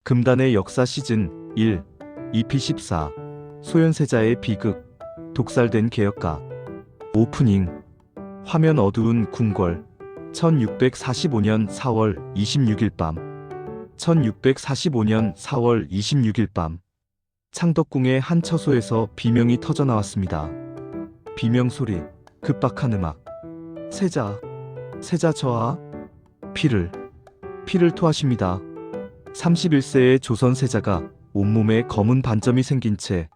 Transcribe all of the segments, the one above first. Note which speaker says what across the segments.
Speaker 1: 금단의 역사 시즌 1 EP14 소현세자의 비극 독살된 개혁가 오프닝 화면 어두운 궁궐 1645년 4월 26일 밤 1645년 4월 26일 밤 창덕궁의 한 처소에서 비명이 터져 나왔습니다. 비명 소리, 급박한 음악. 세자 저하 피를 토하십니다. 31세의 조선 세자가 온몸에 검은 반점이 생긴 채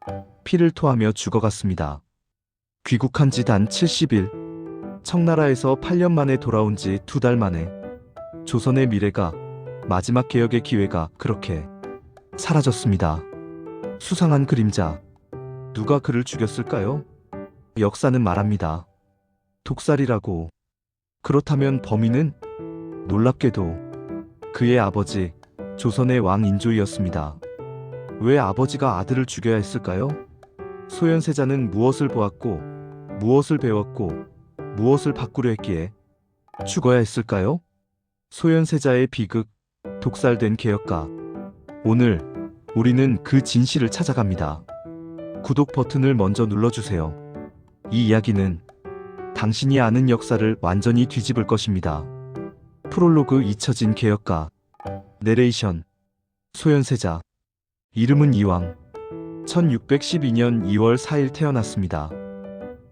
Speaker 1: 피를 토하며 죽어갔습니다. 귀국한 지 단 70일, 청나라에서 8년 만에 돌아온 지 2달 만에 조선의 미래가, 마지막 개혁의 기회가 그렇게 사라졌습니다. 수상한 그림자. 누가 그를 죽였을까요? 역사는 말합니다. 독살이라고. 그렇다면 범인은? 놀랍게도 그의 아버지, 조선의 왕 인조이였습니다. 왜 아버지가 아들을 죽여야 했을까요? 소현세자는 무엇을 보았고, 무엇을 배웠고, 무엇을 바꾸려 했기에 죽어야 했을까요? 소현세자의 비극, 독살된 개혁가. 오늘 우리는 그 진실을 찾아갑니다. 구독 버튼을 먼저 눌러주세요. 이 이야기는 당신이 아는 역사를 완전히 뒤집을 것입니다. 프롤로그 잊혀진 개혁가. 내레이션 소현세자. 이름은 이왕. 1612년 2월 4일 태어났습니다.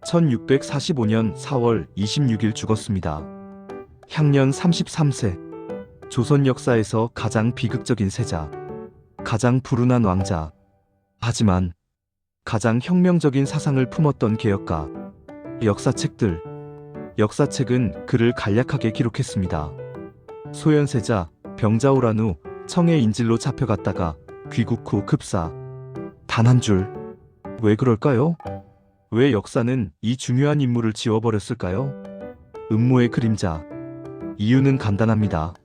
Speaker 1: 1645년 4월 26일 죽었습니다. 향년 33세. 조선 역사에서 가장 비극적인 세자, 가장 불운한 왕자, 하지만 가장 혁명적인 사상을 품었던 개혁가. 역사책은 그를 간략하게 기록했습니다. 소현세자, 병자호란 후 청해 인질로 잡혀갔다가 귀국 후 급사. 단 한 줄. 왜 그럴까요? 왜 역사는 이 중요한 인물을 지워버렸을까요? 음모의 그림자. 이유는 간단합니다.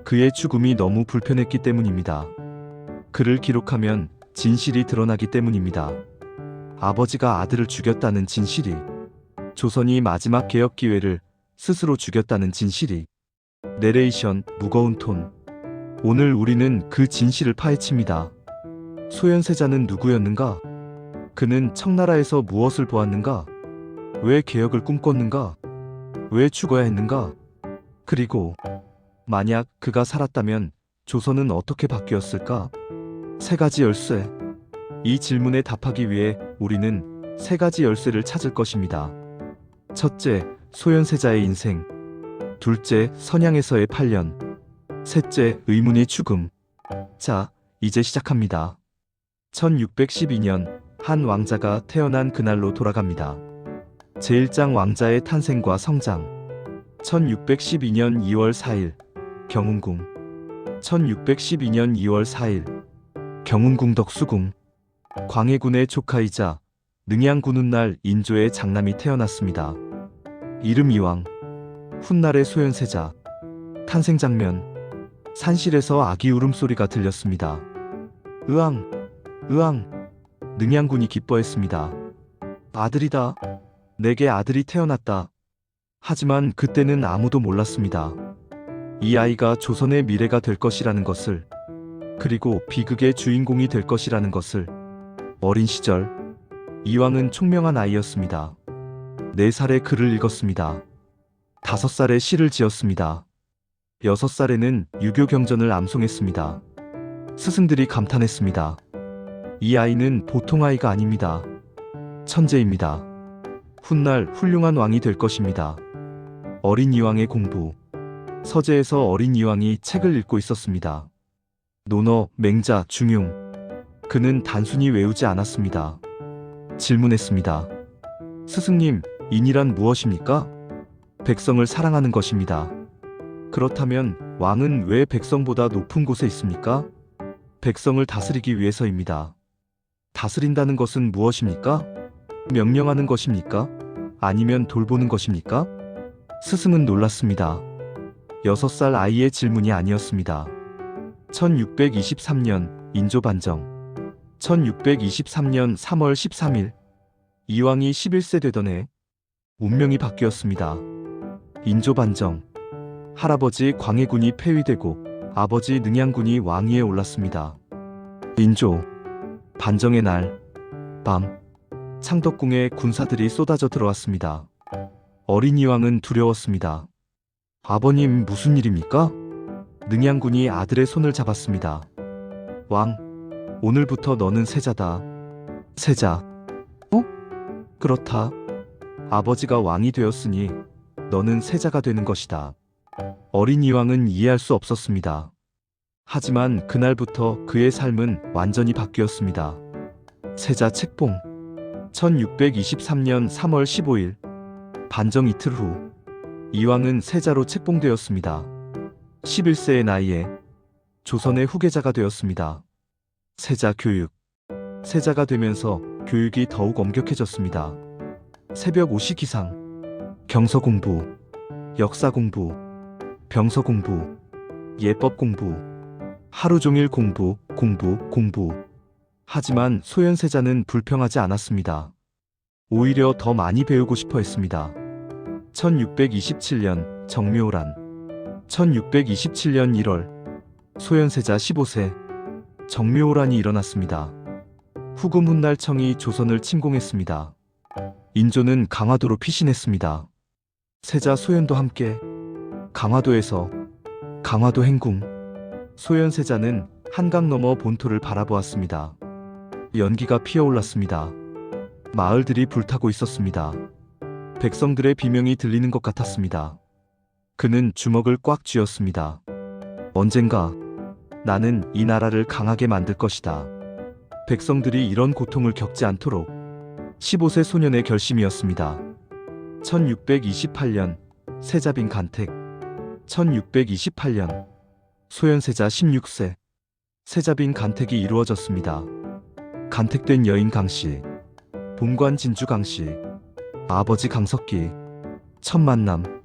Speaker 1: 그의 죽음이 너무 불편했기 때문입니다. 그를 기록하면 진실이 드러나기 때문입니다. 아버지가 아들을 죽였다는 진실이, 조선이 마지막 개혁 기회를 스스로 죽였다는 진실이. 내레이션 무거운 톤. 오늘 우리는 그 진실을 파헤칩니다. 소현세자는 누구였는가? 그는 청나라에서 무엇을 보았는가? 왜 개혁을 꿈꿨는가? 왜 죽어야 했는가? 그리고 만약 그가 살았다면 조선은 어떻게 바뀌었을까? 세 가지 열쇠. 이 질문에 답하기 위해 우리는 세 가지 열쇠를 찾을 것입니다. 첫째, 소현세자의 인생. 둘째, 선양에서의 8년. 셋째, 의문의 죽음. 자, 이제 시작합니다. 1612년 한 왕자가 태어난 그날로 돌아갑니다. 제1장 왕자의 탄생과 성장. 1612년 2월 4일 경운궁. 1612년 2월 4일 경운궁 덕수궁. 광해군의 조카이자 능양군운 날 인조의 장남이 태어났습니다. 이름 이왕. 훗날의 소현세자. 탄생 장면. 산실에서 아기 울음소리가 들렸습니다. 으앙, 으앙. 능양군이 기뻐했습니다. 아들이다. 내게 아들이 태어났다. 하지만 그때는 아무도 몰랐습니다. 이 아이가 조선의 미래가 될 것이라는 것을, 그리고 비극의 주인공이 될 것이라는 것을. 어린 시절 이왕은 총명한 아이였습니다. 4살에 글을 읽었습니다. 5살에 시를 지었습니다. 6살에는 유교 경전을 암송했습니다. 스승들이 감탄했습니다. 이 아이는 보통 아이가 아닙니다. 천재입니다. 훗날 훌륭한 왕이 될 것입니다. 어린 이왕의 공부. 서재에서 어린 이왕이 책을 읽고 있었습니다. 논어, 맹자, 중용. 그는 단순히 외우지 않았습니다. 질문했습니다. 스승님, 인이란 무엇입니까? 백성을 사랑하는 것입니다. 그렇다면 왕은 왜 백성보다 높은 곳에 있습니까? 백성을 다스리기 위해서입니다. 다스린다는 것은 무엇입니까? 명령하는 것입니까? 아니면 돌보는 것입니까? 스승은 놀랐습니다. 6살 아이의 질문이 아니었습니다. 1623년 인조반정. 1623년 3월 13일 이왕이 11세 되던 해 운명이 바뀌었습니다. 인조반정. 할아버지 광해군이 폐위되고 아버지 능양군이 왕위에 올랐습니다. 인조, 반정의 날, 밤, 창덕궁에 군사들이 쏟아져 들어왔습니다. 어린 이왕은 두려웠습니다. 아버님 무슨 일입니까? 능양군이 아들의 손을 잡았습니다. 왕, 오늘부터 너는 세자다. 세자. 그렇다. 아버지가 왕이 되었으니 너는 세자가 되는 것이다. 어린 이왕은 이해할 수 없었습니다. 하지만 그날부터 그의 삶은 완전히 바뀌었습니다. 세자 책봉. 1623년 3월 15일 반정 이틀 후 이왕은 세자로 책봉되었습니다. 11세의 나이에 조선의 후계자가 되었습니다. 세자 교육. 세자가 되면서 교육이 더욱 엄격해졌습니다. 새벽 5시 기상, 경서 공부, 역사 공부, 병서 공부, 예법 공부, 하루 종일 공부. 하지만 소현세자는 불평하지 않았습니다. 오히려 더 많이 배우고 싶어 했습니다. 1627년 정묘호란. 1627년 1월 소현세자 15세 정묘호란이 일어났습니다. 후금 훗날청이 조선을 침공했습니다. 인조는 강화도로 피신했습니다. 세자 소현도 함께 강화도에서 강화도 행궁. 소현세자는 한강 너머 본토를 바라보았습니다. 연기가 피어올랐습니다. 마을들이 불타고 있었습니다. 백성들의 비명이 들리는 것 같았습니다. 그는 주먹을 꽉 쥐었습니다. 언젠가 나는 이 나라를 강하게 만들 것이다. 백성들이 이런 고통을 겪지 않도록 15세 소년의 결심이었습니다. 1628년 세자빈 간택. 1628년 소현세자 16세 세자빈 간택이 이루어졌습니다. 간택된 여인 강씨, 본관 진주 강씨, 아버지 강석기. 첫 만남.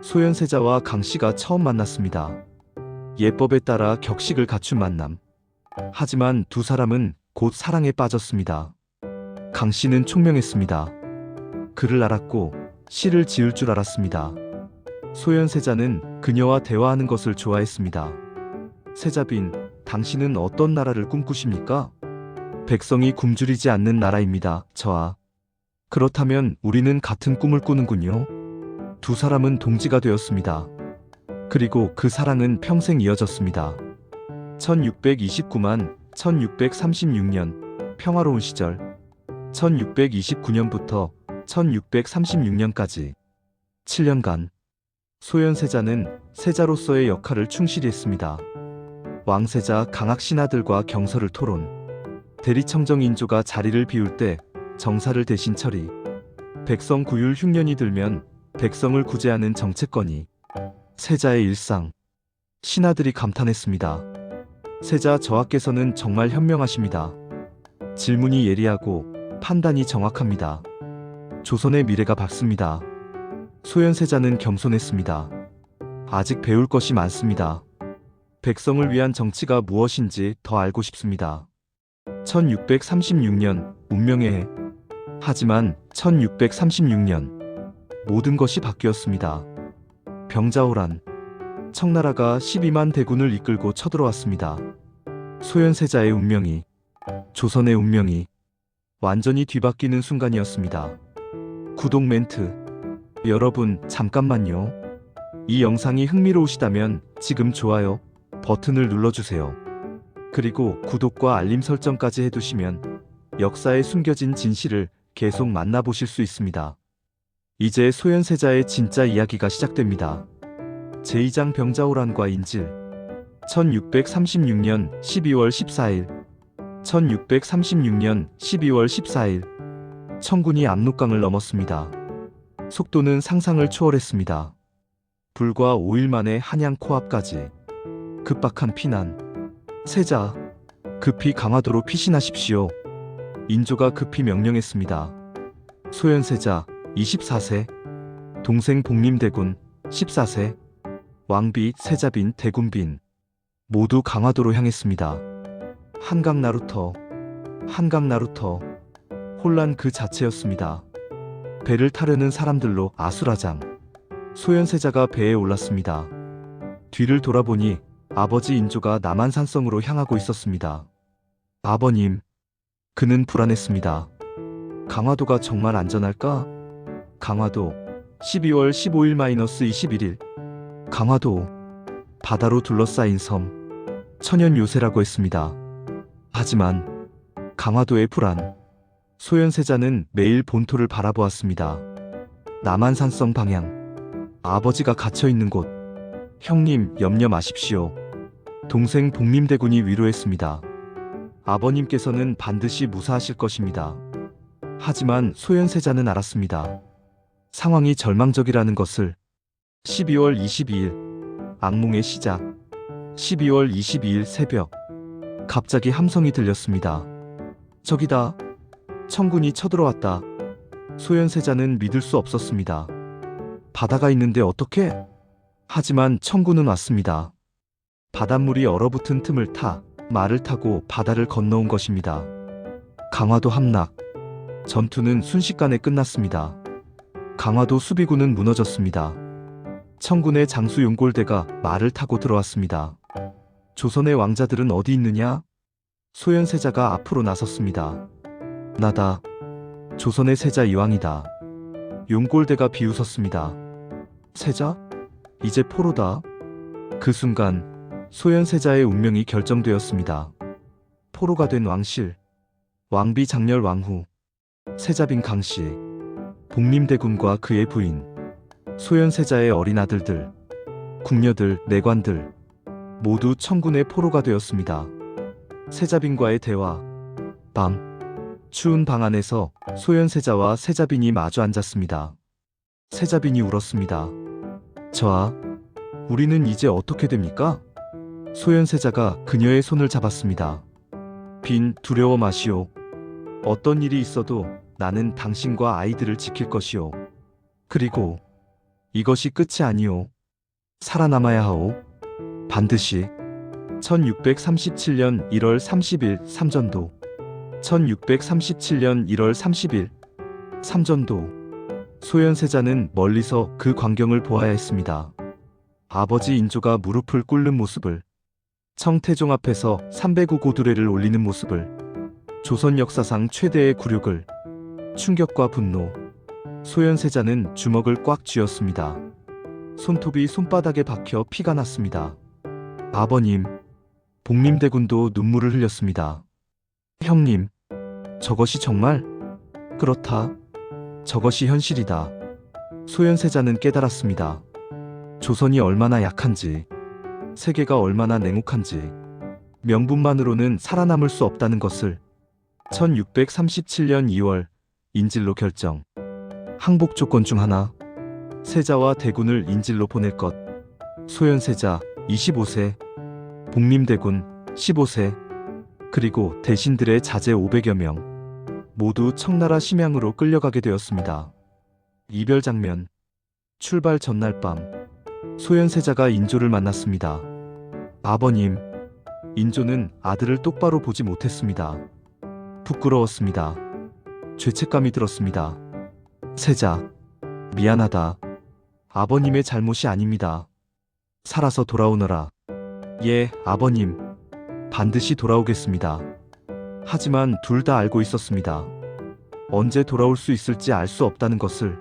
Speaker 1: 소현세자와 강씨가 처음 만났습니다. 예법에 따라 격식을 갖춘 만남. 하지만 두 사람은 곧 사랑에 빠졌습니다. 강씨는 총명했습니다. 글을 알았고 시를 지을 줄 알았습니다. 소현세자는 그녀와 대화하는 것을 좋아했습니다. 세자빈, 당신은 어떤 나라를 꿈꾸십니까? 백성이 굶주리지 않는 나라입니다. 저와. 그렇다면 우리는 같은 꿈을 꾸는군요. 두 사람은 동지가 되었습니다. 그리고 그 사랑은 평생 이어졌습니다. 1629만 1636년 평화로운 시절. 1629년부터 1636년까지 7년간 소현세자는 세자로서의 역할을 충실히 했습니다. 왕세자 강학 신하들과 경서를 토론. 대리청정 인조가 자리를 비울 때 정사를 대신 처리. 백성 구율 흉년이 들면 백성을 구제하는 정책건의. 세자의 일상. 신하들이 감탄했습니다. 세자 저하께서는 정말 현명하십니다. 질문이 예리하고 판단이 정확합니다. 조선의 미래가 밝습니다. 소현세자는 겸손했습니다. 아직 배울 것이 많습니다. 백성을 위한 정치가 무엇인지 더 알고 싶습니다. 1636년 운명의 해. 하지만 1636년 모든 것이 바뀌었습니다. 병자호란. 청나라가 12만 대군을 이끌고 쳐들어왔습니다. 소현세자의 운명이, 조선의 운명이 완전히 뒤바뀌는 순간이었습니다. 구독 멘트. 여러분 잠깐만요. 이 영상이 흥미로우시다면 지금 좋아요 버튼을 눌러주세요. 그리고 구독과 알림 설정까지 해두시면 역사에 숨겨진 진실을 계속 만나보실 수 있습니다. 이제 소현세자의 진짜 이야기가 시작됩니다. 제2장 병자호란과 인질. 1636년 12월 14일 1636년 12월 14일 청군이 압록강을 넘었습니다. 속도는 상상을 초월했습니다. 불과 5일 만에 한양 코앞까지. 급박한 피난. 세자, 급히 강화도로 피신하십시오. 인조가 급히 명령했습니다. 소현세자 24세, 동생 복림대군 14세, 왕비 세자빈 대군빈 모두 강화도로 향했습니다. 한강 나루터, 한강 나루터. 혼란 그 자체였습니다. 배를 타려는 사람들로 아수라장. 소현세자가 배에 올랐습니다. 뒤를 돌아보니 아버지 인조가 남한산성으로 향하고 있었습니다. 아버님, 그는 불안했습니다. 강화도가 정말 안전할까? 강화도 12월 15일-21일 강화도 바다로 둘러싸인 섬 천연 요새라고 했습니다. 하지만 강화도의 불안 소현세자는 매일 본토를 바라보았습니다. 남한산성 방향 아버지가 갇혀있는 곳 형님 염려 마십시오. 동생 복림대군이 위로했습니다. 아버님께서는 반드시 무사하실 것입니다. 하지만 소현세자는 알았습니다. 상황이 절망적이라는 것을 12월 22일 악몽의 시작 12월 22일 새벽 갑자기 함성이 들렸습니다. 저기다. 청군이 쳐들어왔다. 소현세자는 믿을 수 없었습니다. 바다가 있는데 어떻게? 하지만 청군은 왔습니다. 바닷물이 얼어붙은 틈을 타 말을 타고 바다를 건너온 것입니다. 강화도 함락. 전투는 순식간에 끝났습니다. 강화도 수비군은 무너졌습니다. 청군의 장수 용골대가 말을 타고 들어왔습니다. 조선의 왕자들은 어디 있느냐? 소현세자가 앞으로 나섰습니다. 나다. 조선의 세자 이왕이다. 용골대가 비웃었습니다. 세자? 이제 포로다. 그 순간 소현세자의 운명이 결정되었습니다. 포로가 된 왕실, 왕비 장렬 왕후, 세자빈 강씨, 복림대군과 그의 부인, 소현세자의 어린 아들들, 궁녀들, 내관들 모두 청군의 포로가 되었습니다. 세자빈과의 대화. 밤 추운 방 안에서 소현세자와 세자빈이 마주 앉았습니다. 세자빈이 울었습니다. 저아, 우리는 이제 어떻게 됩니까? 소현세자가 그녀의 손을 잡았습니다. 빈, 두려워 마시오. 어떤 일이 있어도 나는 당신과 아이들을 지킬 것이오. 그리고 이것이 끝이 아니오. 살아남아야 하오. 반드시. 1637년 1월 30일 삼전도 1637년 1월 30일 삼전도 소현세자는 멀리서 그 광경을 보아야 했습니다. 아버지 인조가 무릎을 꿇는 모습을, 청태종 앞에서 309 고두레를 올리는 모습을, 조선 역사상 최대의 굴욕을, 충격과 분노. 소현세자는 주먹을 꽉 쥐었습니다. 손톱이 손바닥에 박혀 피가 났습니다. 아버님, 복림대군도 눈물을 흘렸습니다. 형님, 저것이 정말? 그렇다. 저것이 현실이다. 소현세자는 깨달았습니다. 조선이 얼마나 약한지, 세계가 얼마나 냉혹한지, 명분만으로는 살아남을 수 없다는 것을. 1637년 2월 인질로 결정. 항복 조건 중 하나. 세자와 대군을 인질로 보낼 것. 소현세자 25세, 복림대군 15세, 그리고 대신들의 자제 500여 명 모두 청나라 심양으로 끌려가게 되었습니다. 이별 장면. 출발 전날 밤 소현세자가 인조를 만났습니다. 아버님, 인조는 아들을 똑바로 보지 못했습니다. 부끄러웠습니다. 죄책감이 들었습니다. 세자, 미안하다. 아버님의 잘못이 아닙니다. 살아서 돌아오너라. 예, 아버님. 반드시 돌아오겠습니다. 하지만 둘 다 알고 있었습니다. 언제 돌아올 수 있을지 알 수 없다는 것을.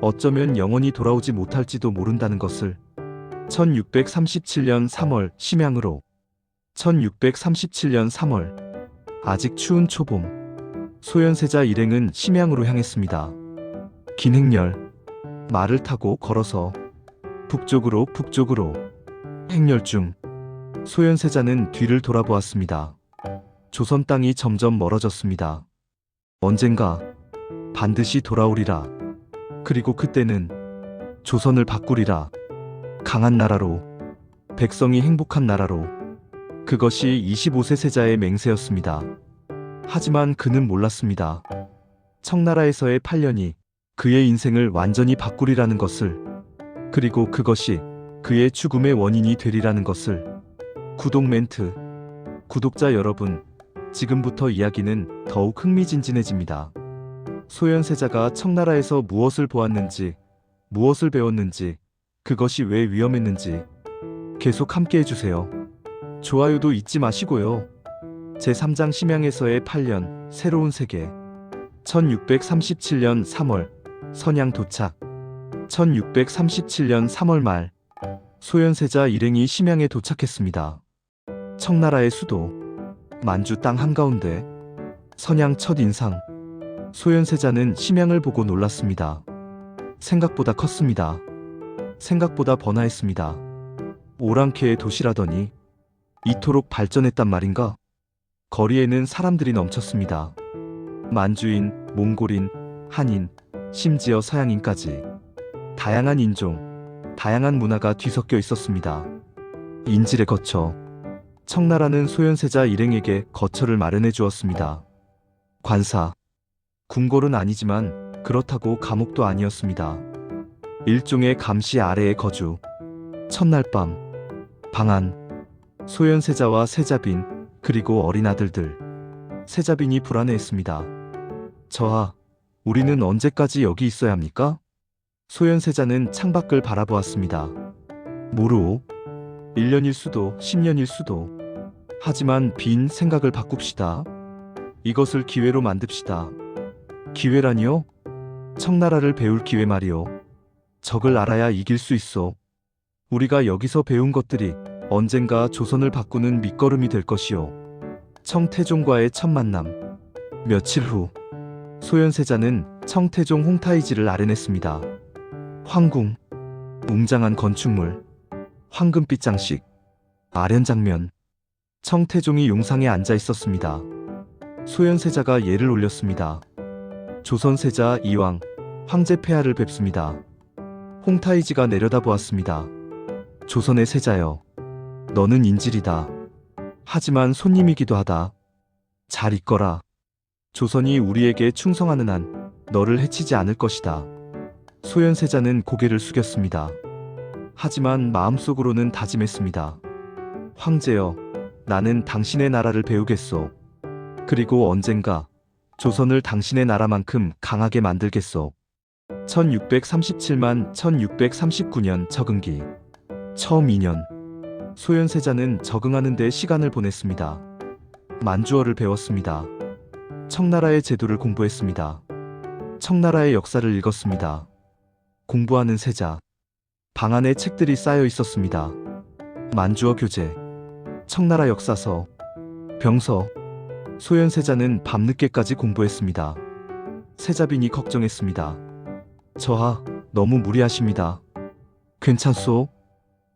Speaker 1: 어쩌면 영원히 돌아오지 못할지도 모른다는 것을. 1637년 3월 심양으로. 1637년 3월. 아직 추운 초봄. 소현세자 일행은 심양으로 향했습니다. 긴 행렬. 말을 타고 걸어서 북쪽으로. 행렬 중 소현세자는 뒤를 돌아보았습니다. 조선 땅이 점점 멀어졌습니다. 언젠가 반드시 돌아오리라. 그리고 그때는 조선을 바꾸리라. 강한 나라로, 백성이 행복한 나라로. 그것이 25세 세자의 맹세였습니다. 하지만 그는 몰랐습니다. 청나라에서의 8년이 그의 인생을 완전히 바꾸리라는 것을. 그리고 그것이 그의 죽음의 원인이 되리라는 것을. 구독 멘트. 구독자 여러분, 지금부터 이야기는 더욱 흥미진진해집니다. 소현세자가 청나라에서 무엇을 보았는지, 무엇을 배웠는지, 그것이 왜 위험했는지 계속 함께 해주세요. 좋아요도 잊지 마시고요. 제3장 심양에서의 8년 새로운 세계. 1637년 3월 선양 도착. 1637년 3월 말 소현세자 일행이 심양에 도착했습니다. 청나라의 수도 만주 땅 한가운데 선양 첫 인상. 소현세자는 심양을 보고 놀랐습니다. 생각보다 컸습니다. 생각보다 번화했습니다. 오랑캐의 도시라더니 이토록 발전했단 말인가? 거리에는 사람들이 넘쳤습니다. 만주인, 몽골인, 한인, 심지어 서양인까지 다양한 인종, 다양한 문화가 뒤섞여 있었습니다. 인질에 거처. 청나라는 소현세자 일행에게 거처를 마련해 주었습니다. 관사. 궁궐은 아니지만 그렇다고 감옥도 아니었습니다. 일종의 감시 아래의 거주. 첫날 밤 방 안. 소현세자와 세자빈 그리고 어린 아들들. 세자빈이 불안해했습니다. 저하, 우리는 언제까지 여기 있어야 합니까? 소현세자는 창밖을 바라보았습니다. 모르오. 1년일 수도 10년일 수도. 하지만 빈 생각을 바꿉시다. 이것을 기회로 만듭시다. 기회라니요? 청나라를 배울 기회 말이요. 적을 알아야 이길 수 있어. 우리가 여기서 배운 것들이 언젠가 조선을 바꾸는 밑거름이 될 것이요. 청태종과의 첫 만남. 며칠 후 소현세자는 청태종 홍타이지를 아련했습니다. 황궁, 웅장한 건축물, 황금빛 장식, 아련 장면. 청태종이 용상에 앉아 있었습니다. 소현세자가 예를 올렸습니다. 조선세자 이왕, 황제 폐하를 뵙습니다. 홍타이지가 내려다보았습니다. 조선의 세자여, 너는 인질이다. 하지만 손님이기도 하다. 잘 있거라. 조선이 우리에게 충성하는 한 너를 해치지 않을 것이다. 소현세자는 고개를 숙였습니다. 하지만 마음속으로는 다짐했습니다. 황제여, 나는 당신의 나라를 배우겠소. 그리고 언젠가 조선을 당신의 나라만큼 강하게 만들겠소. 1637만 1639년 적응기. 처음 2년. 소현세자는 적응하는 데 시간을 보냈습니다. 만주어를 배웠습니다. 청나라의 제도를 공부했습니다. 청나라의 역사를 읽었습니다. 공부하는 세자. 방 안에 책들이 쌓여 있었습니다. 만주어 교재, 청나라 역사서, 병서. 소현세자는 밤늦게까지 공부했습니다. 세자빈이 걱정했습니다. 저하, 너무 무리하십니다. 괜찮소?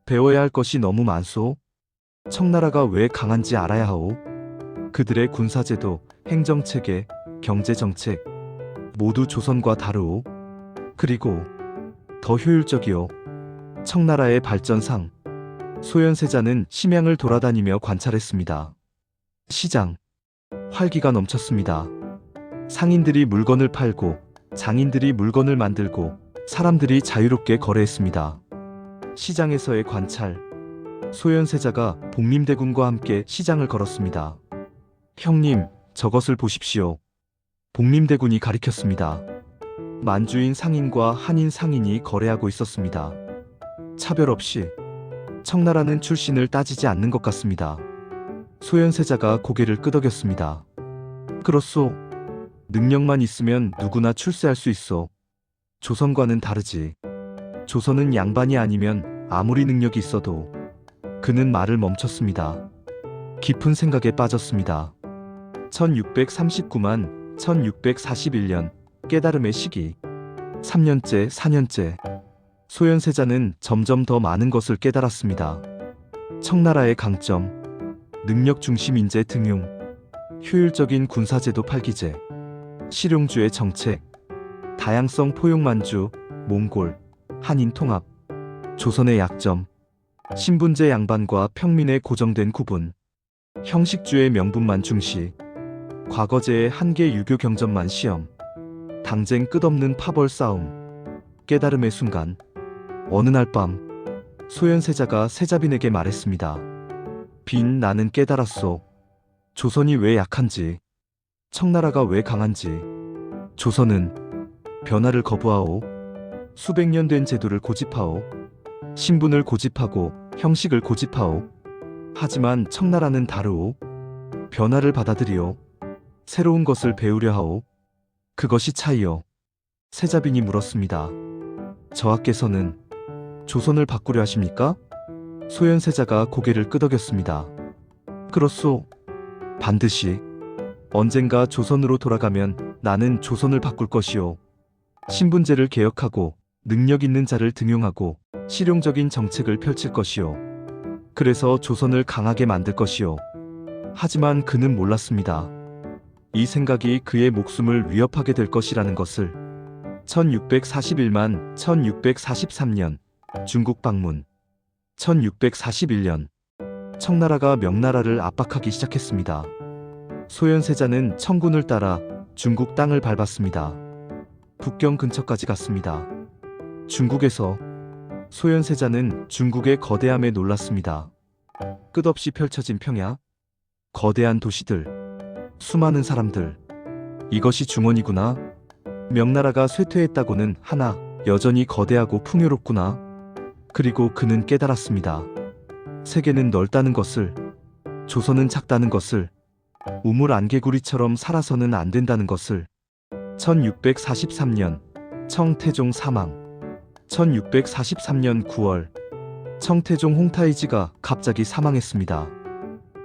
Speaker 1: 배워야 할 것이 너무 많소? 청나라가 왜 강한지 알아야 하오. 그들의 군사제도, 행정체계, 경제정책 모두 조선과 다르오. 그리고 더 효율적이오. 청나라의 발전상. 소현세자는 심양을 돌아다니며 관찰했습니다. 시장. 활기가 넘쳤습니다. 상인들이 물건을 팔고 장인들이 물건을 만들고 사람들이 자유롭게 거래했습니다. 시장에서의 관찰. 소현세자가 복림대군과 함께 시장을 걸었습니다. 형님, 저것을 보십시오. 복림대군이 가리켰습니다. 만주인 상인과 한인 상인이 거래하고 있었습니다. 차별 없이. 청나라는 출신을 따지지 않는 것 같습니다. 소현세자가 고개를 끄덕였습니다. 그렇소. 능력만 있으면 누구나 출세할 수 있어. 조선과는 다르지. 조선은 양반이 아니면 아무리 능력이 있어도. 그는 말을 멈췄습니다. 깊은 생각에 빠졌습니다. 1639만 1641년 깨달음의 시기. 3년째, 4년째. 소현세자는 점점 더 많은 것을 깨달았습니다. 청나라의 강점. 능력 중심 인재 등용. 효율적인 군사제도 팔기제. 실용주의 정책. 다양성 포용 만주, 몽골, 한인 통합. 조선의 약점. 신분제 양반과 평민의 고정된 구분. 형식주의 명분만 중시. 과거제의 한계 유교 경전만 시험. 당쟁 끝없는 파벌 싸움. 깨달음의 순간. 어느 날 밤 소현세자가 세자빈에게 말했습니다. 빈, 나는 깨달았소. 조선이 왜 약한지, 청나라가 왜 강한지. 조선은 변화를 거부하오. 수백 년 된 제도를 고집하오. 신분을 고집하고 형식을 고집하오. 하지만 청나라는 다르오. 변화를 받아들이오. 새로운 것을 배우려 하오. 그것이 차이요. 세자빈이 물었습니다. 저하께서는 조선을 바꾸려 하십니까? 소현세자가 고개를 끄덕였습니다. 그렇소. 반드시. 언젠가 조선으로 돌아가면 나는 조선을 바꿀 것이오. 신분제를 개혁하고 능력 있는 자를 등용하고 실용적인 정책을 펼칠 것이오. 그래서 조선을 강하게 만들 것이오. 하지만 그는 몰랐습니다. 이 생각이 그의 목숨을 위협하게 될 것이라는 것을. 1641만 1643년 중국 방문. 1641년 청나라가 명나라를 압박하기 시작했습니다. 소현세자는 청군을 따라 중국 땅을 밟았습니다. 북경 근처까지 갔습니다. 중국에서 소현세자는 중국의 거대함에 놀랐습니다. 끝없이 펼쳐진 평야, 거대한 도시들, 수많은 사람들. 이것이 중원이구나. 명나라가 쇠퇴했다고는 하나 여전히 거대하고 풍요롭구나. 그리고 그는 깨달았습니다. 세계는 넓다는 것을, 조선은 작다는 것을, 우물 안개구리처럼 살아서는 안 된다는 것을. 1643년 청태종 사망. 1643년 9월 청태종 홍타이지가 갑자기 사망했습니다.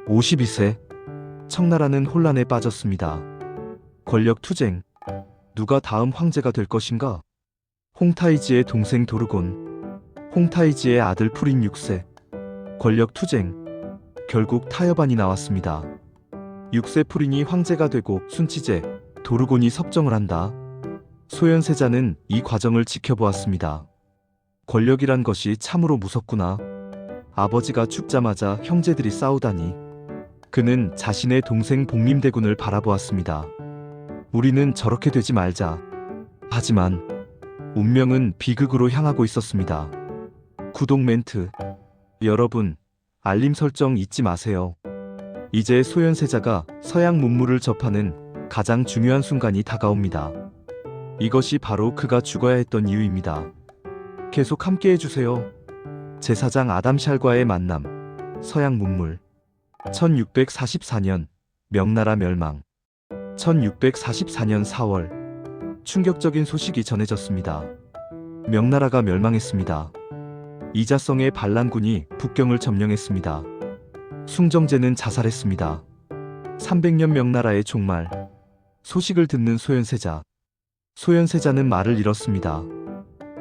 Speaker 1: 52세. 청나라는 혼란에 빠졌습니다. 권력 투쟁. 누가 다음 황제가 될 것인가? 홍타이지의 동생 도르곤, 홍타이지의 아들 풀인 6세. 권력 투쟁. 결국 타협안이 나왔습니다. 6세 풀인이 황제가 되고 순치제, 도르곤이 섭정을 한다. 소현세자는 이 과정을 지켜보았습니다. 권력이란 것이 참으로 무섭구나. 아버지가 죽자마자 형제들이 싸우다니. 그는 자신의 동생 복림대군을 바라보았습니다. 우리는 저렇게 되지 말자. 하지만 운명은 비극으로 향하고 있었습니다. 구독 멘트. 여러분, 알림 설정 잊지 마세요. 이제 소현세자가 서양 문물을 접하는 가장 중요한 순간이 다가옵니다. 이것이 바로 그가 죽어야 했던 이유입니다. 계속 함께 해주세요. 제사장 아담샬과의 만남. 서양 문물. 1644년 명나라 멸망. 1644년 4월 충격적인 소식이 전해졌습니다. 명나라가 멸망했습니다. 이자성의 반란군이 북경을 점령했습니다. 숭정제는 자살했습니다. 300년 명나라의 종말. 소식을 듣는 소현세자. 소현세자는 말을 잃었습니다.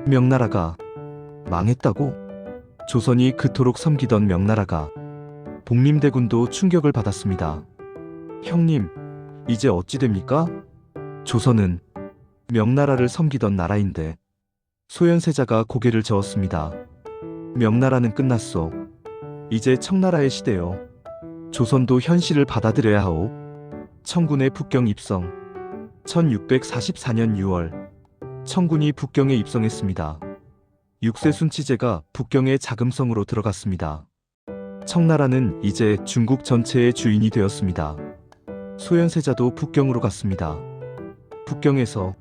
Speaker 1: 명나라가 망했다고? 조선이 그토록 섬기던 명나라가. 복림대군도 충격을 받았습니다. 형님, 이제 어찌 됩니까? 조선은 명나라를 섬기던 나라인데. 소현세자가 고개를 저었습니다. 명나라는 끝났소. 이제 청나라의 시대요. 조선도 현실을 받아들여야 하오. 청군의 북경 입성. 1644년 6월 청군이 북경에 입성했습니다. 6세 순치제가 북경의 자금성으로 들어갔습니다. 청나라는 이제 중국 전체의 주인이 되었습니다. 소현세자도 북경으로 갔습니다. 북경에서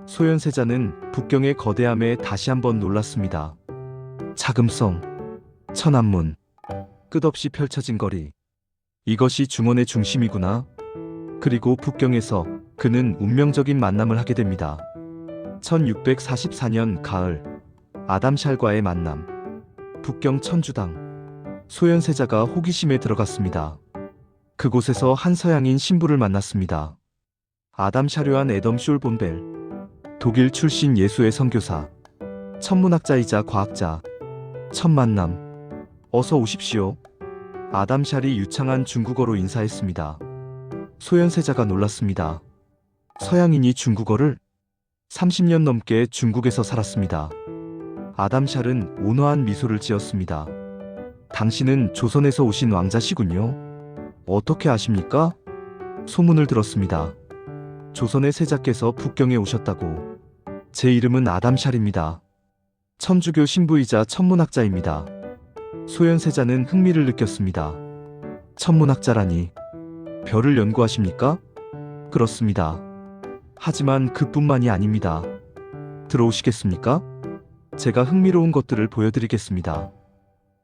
Speaker 1: 소현세자는 북경의 거대함에 다시 한번 놀랐습니다. 자금성, 천안문, 끝없이 펼쳐진 거리. 이것이 중원의 중심이구나. 그리고 북경에서 그는 운명적인 만남을 하게 됩니다. 1644년 가을 아담샬과의 만남. 북경 천주당. 소현세자가 호기심에 들어갔습니다. 그곳에서 한 서양인 신부를 만났습니다. 아담샤류안 애덤 숄본벨. 독일 출신 예수의 선교사. 천문학자이자 과학자. 첫 만남. 어서 오십시오. 아담샬이 유창한 중국어로 인사했습니다. 소현세자가 놀랐습니다. 서양인이 중국어를? 30년 넘게 중국에서 살았습니다. 아담샬은 온화한 미소를 지었습니다. 당신은 조선에서 오신 왕자시군요. 어떻게 아십니까? 소문을 들었습니다. 조선의 세자께서 북경에 오셨다고. 제 이름은 아담샬입니다. 천주교 신부이자 천문학자입니다. 소현세자는 흥미를 느꼈습니다. 천문학자라니. 별을 연구하십니까? 그렇습니다. 하지만 그뿐만이 아닙니다. 들어오시겠습니까? 제가 흥미로운 것들을 보여드리겠습니다.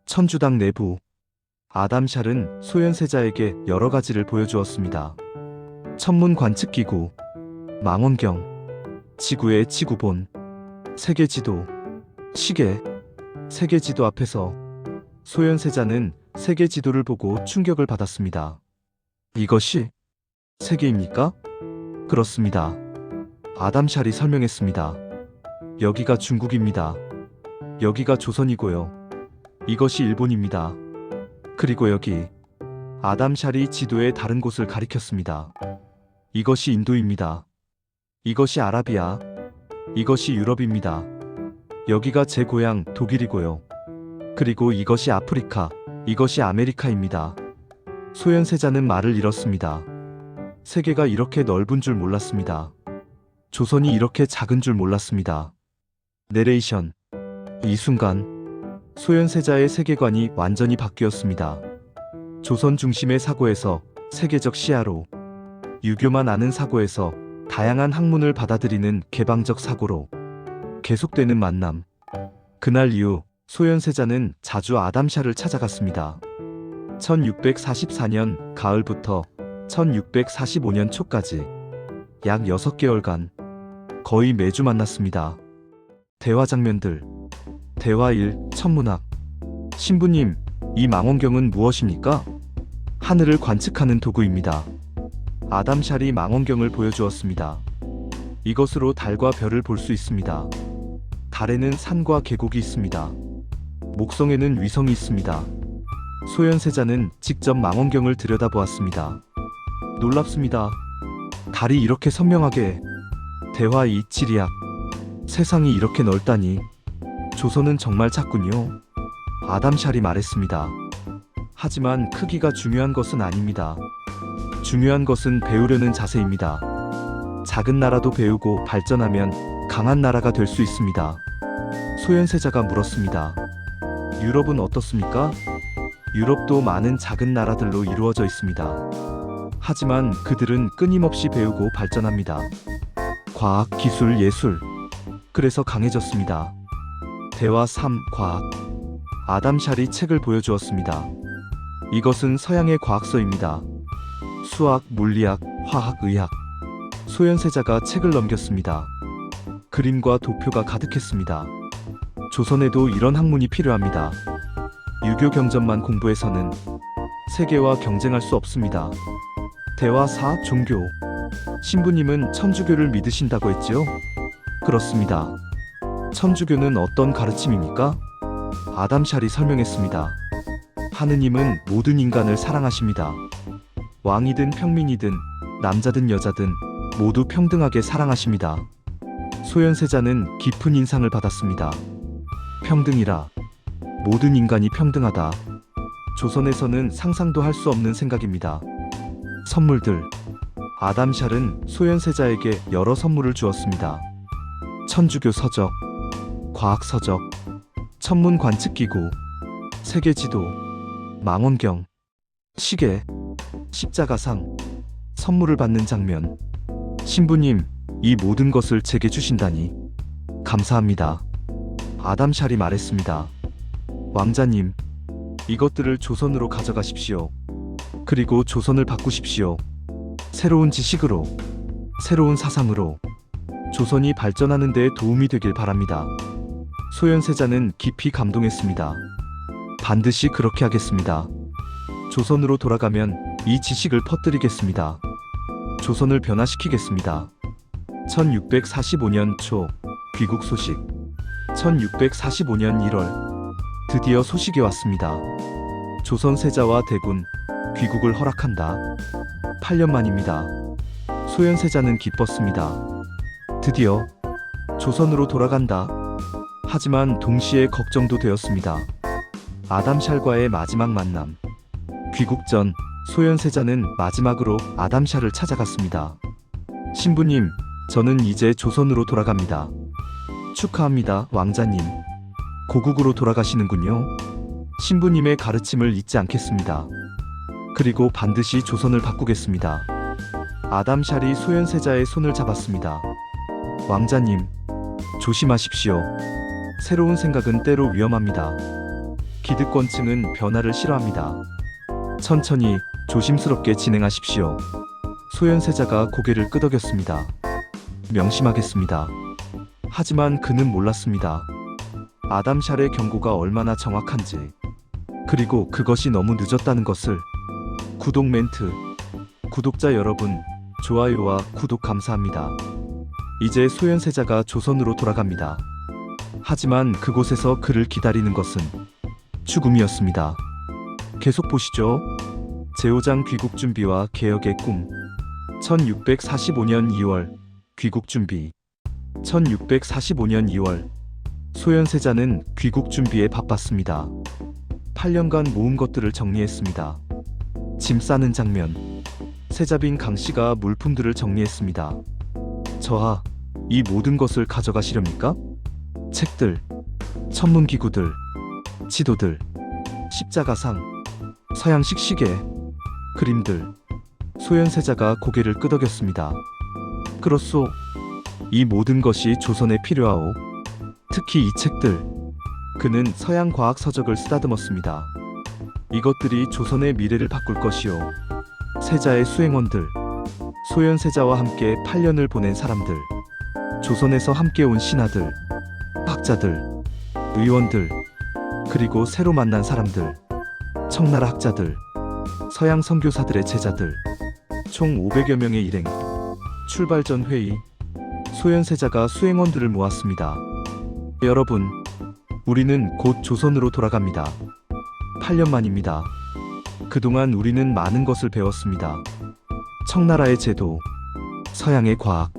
Speaker 1: 천주당 내부. 아담샬은 소현세자에게 여러 가지를 보여주었습니다. 천문 관측기구, 망원경, 지구의 지구본, 세계지도, 시계, 세계지도 앞에서 소현세자는 세계지도를 보고 충격을 받았습니다. 이것이 세계입니까? 그렇습니다. 아담샬이 설명했습니다. 여기가 중국입니다. 여기가 조선이고요. 이것이 일본입니다. 그리고 여기 아담샬이 지도의 다른 곳을 가리켰습니다. 이것이 인도입니다. 이것이 아라비아, 이것이 유럽입니다. 여기가 제 고향 독일이고요. 그리고 이것이 아프리카, 이것이 아메리카입니다. 소현세자는 말을 잃었습니다. 세계가 이렇게 넓은 줄 몰랐습니다. 조선이 이렇게 작은 줄 몰랐습니다. 내레이션. 이 순간 소현세자의 세계관이 완전히 바뀌었습니다. 조선 중심의 사고에서 세계적 시야로, 유교만 아는 사고에서 다양한 학문을 받아들이는 개방적 사고로, 계속되는 만남. 그날 이후 소현세자는 자주 아담샬을 찾아갔습니다. 1644년 가을부터 1645년 초까지 약 6개월간 거의 매주 만났습니다. 대화 장면들. 대화 1. 천문학. 신부님, 이 망원경은 무엇입니까? 하늘을 관측하는 도구입니다. 아담샬이 망원경을 보여주었습니다. 이것으로 달과 별을 볼 수 있습니다. 달에는 산과 계곡이 있습니다. 목성에는 위성이 있습니다. 소현세자는 직접 망원경을 들여다보았습니다. 놀랍습니다. 달이 이렇게 선명하게. 대화 2. 지리학. 세상이 이렇게 넓다니. 조선은 정말 작군요. 아담샬이 말했습니다. 하지만 크기가 중요한 것은 아닙니다. 중요한 것은 배우려는 자세입니다. 작은 나라도 배우고 발전하면 강한 나라가 될 수 있습니다. 소현세자가 물었습니다. 유럽은 어떻습니까? 유럽도 많은 작은 나라들로 이루어져 있습니다. 하지만 그들은 끊임없이 배우고 발전합니다. 과학, 기술, 예술. 그래서 강해졌습니다. 대화 3. 과학. 아담샬이 책을 보여주었습니다. 이것은 서양의 과학서입니다. 수학, 물리학, 화학, 의학. 소현세자가 책을 넘겼습니다. 그림과 도표가 가득했습니다. 조선에도 이런 학문이 필요합니다. 유교 경전만 공부해서는 세계와 경쟁할 수 없습니다. 대화 4. 종교. 신부님은 천주교를 믿으신다고 했지요? 그렇습니다. 천주교는 어떤 가르침입니까? 아담샬이 설명했습니다. 하느님은 모든 인간을 사랑하십니다. 왕이든 평민이든 남자든 여자든 모두 평등하게 사랑하십니다. 소현세자는 깊은 인상을 받았습니다. 평등이라. 모든 인간이 평등하다. 조선에서는 상상도 할 수 없는 생각입니다. 선물들. 아담샬은 소현세자에게 여러 선물을 주었습니다. 천주교 서적, 과학 서적, 천문 관측기구, 세계지도, 망원경, 시계, 십자가상. 선물을 받는 장면. 신부님, 이 모든 것을 제게 주신다니 감사합니다. 아담샬이 말했습니다. 왕자님, 이것들을 조선으로 가져가십시오. 그리고 조선을 바꾸십시오. 새로운 지식으로, 새로운 사상으로 조선이 발전하는 데 도움이 되길 바랍니다. 소현세자는 깊이 감동했습니다. 반드시 그렇게 하겠습니다. 조선으로 돌아가면 이 지식을 퍼뜨리겠습니다. 조선을 변화시키겠습니다. 1645년 초 귀국 소식. 1645년 1월 드디어 소식이 왔습니다. 조선 세자와 대군 귀국을 허락한다. 8년 만입니다. 소현세자는 기뻤습니다. 드디어 조선으로 돌아간다. 하지만 동시에 걱정도 되었습니다. 아담샬과의 마지막 만남. 귀국 전 소현세자는 마지막으로 아담샬을 찾아갔습니다. 신부님, 저는 이제 조선으로 돌아갑니다. 축하합니다, 왕자님. 고국으로 돌아가시는군요. 신부님의 가르침을 잊지 않겠습니다. 그리고 반드시 조선을 바꾸겠습니다. 아담샬이 소현세자의 손을 잡았습니다. 왕자님, 조심하십시오. 새로운 생각은 때로 위험합니다. 기득권층은 변화를 싫어합니다. 천천히 조심스럽게 진행하십시오. 소현세자가 고개를 끄덕였습니다. 명심하겠습니다. 하지만 그는 몰랐습니다. 아담샬의 경고가 얼마나 정확한지, 그리고 그것이 너무 늦었다는 것을. 구독 멘트. 구독자 여러분, 좋아요와 구독 감사합니다. 이제 소현세자가 조선으로 돌아갑니다. 하지만 그곳에서 그를 기다리는 것은 죽음이었습니다. 계속 보시죠. 제5장 귀국 준비와 개혁의 꿈. 1645년 2월 귀국 준비. 1645년 2월 소현세자는 귀국 준비에 바빴습니다. 8년간 모은 것들을 정리했습니다. 짐 싸는 장면. 세자빈 강씨가 물품들을 정리했습니다. 저하, 이 모든 것을 가져가시렵니까? 책들, 천문기구들, 지도들, 십자가상, 서양식 시계, 그림들. 소현세자가 고개를 끄덕였습니다. 그렇소. 이 모든 것이 조선에 필요하오. 특히 이 책들. 그는 서양 과학 서적을 쓰다듬었습니다. 이것들이 조선의 미래를 바꿀 것이오. 세자의 수행원들, 소현세자와 함께 8년을 보낸 사람들, 조선에서 함께 온 신하들, 학자들, 의원들, 그리고 새로 만난 사람들, 청나라 학자들, 서양 선교사들의 제자들, 총 500여 명의 일행. 출발 전 회의. 소현세자가 수행원들을 모았습니다. 여러분, 우리는 곧 조선으로 돌아갑니다. 8년 만입니다. 그동안 우리는 많은 것을 배웠습니다. 청나라의 제도, 서양의 과학,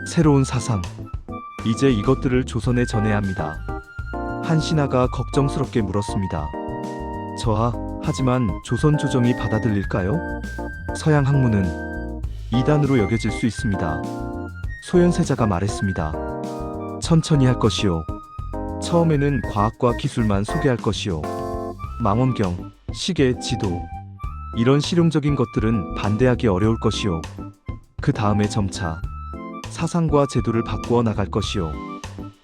Speaker 1: 새로운 사상. 이제 이것들을 조선에 전해야 합니다. 한 신하가 걱정스럽게 물었습니다. 저하, 하지만 조선 조정이 받아들일까요? 서양 학문은 이단으로 여겨질 수 있습니다. 소현세자가 말했습니다. 천천히 할 것이요. 처음에는 과학과 기술만 소개할 것이요. 망원경, 시계, 지도, 이런 실용적인 것들은 반대하기 어려울 것이요. 그 다음에 점차 사상과 제도를 바꾸어 나갈 것이요.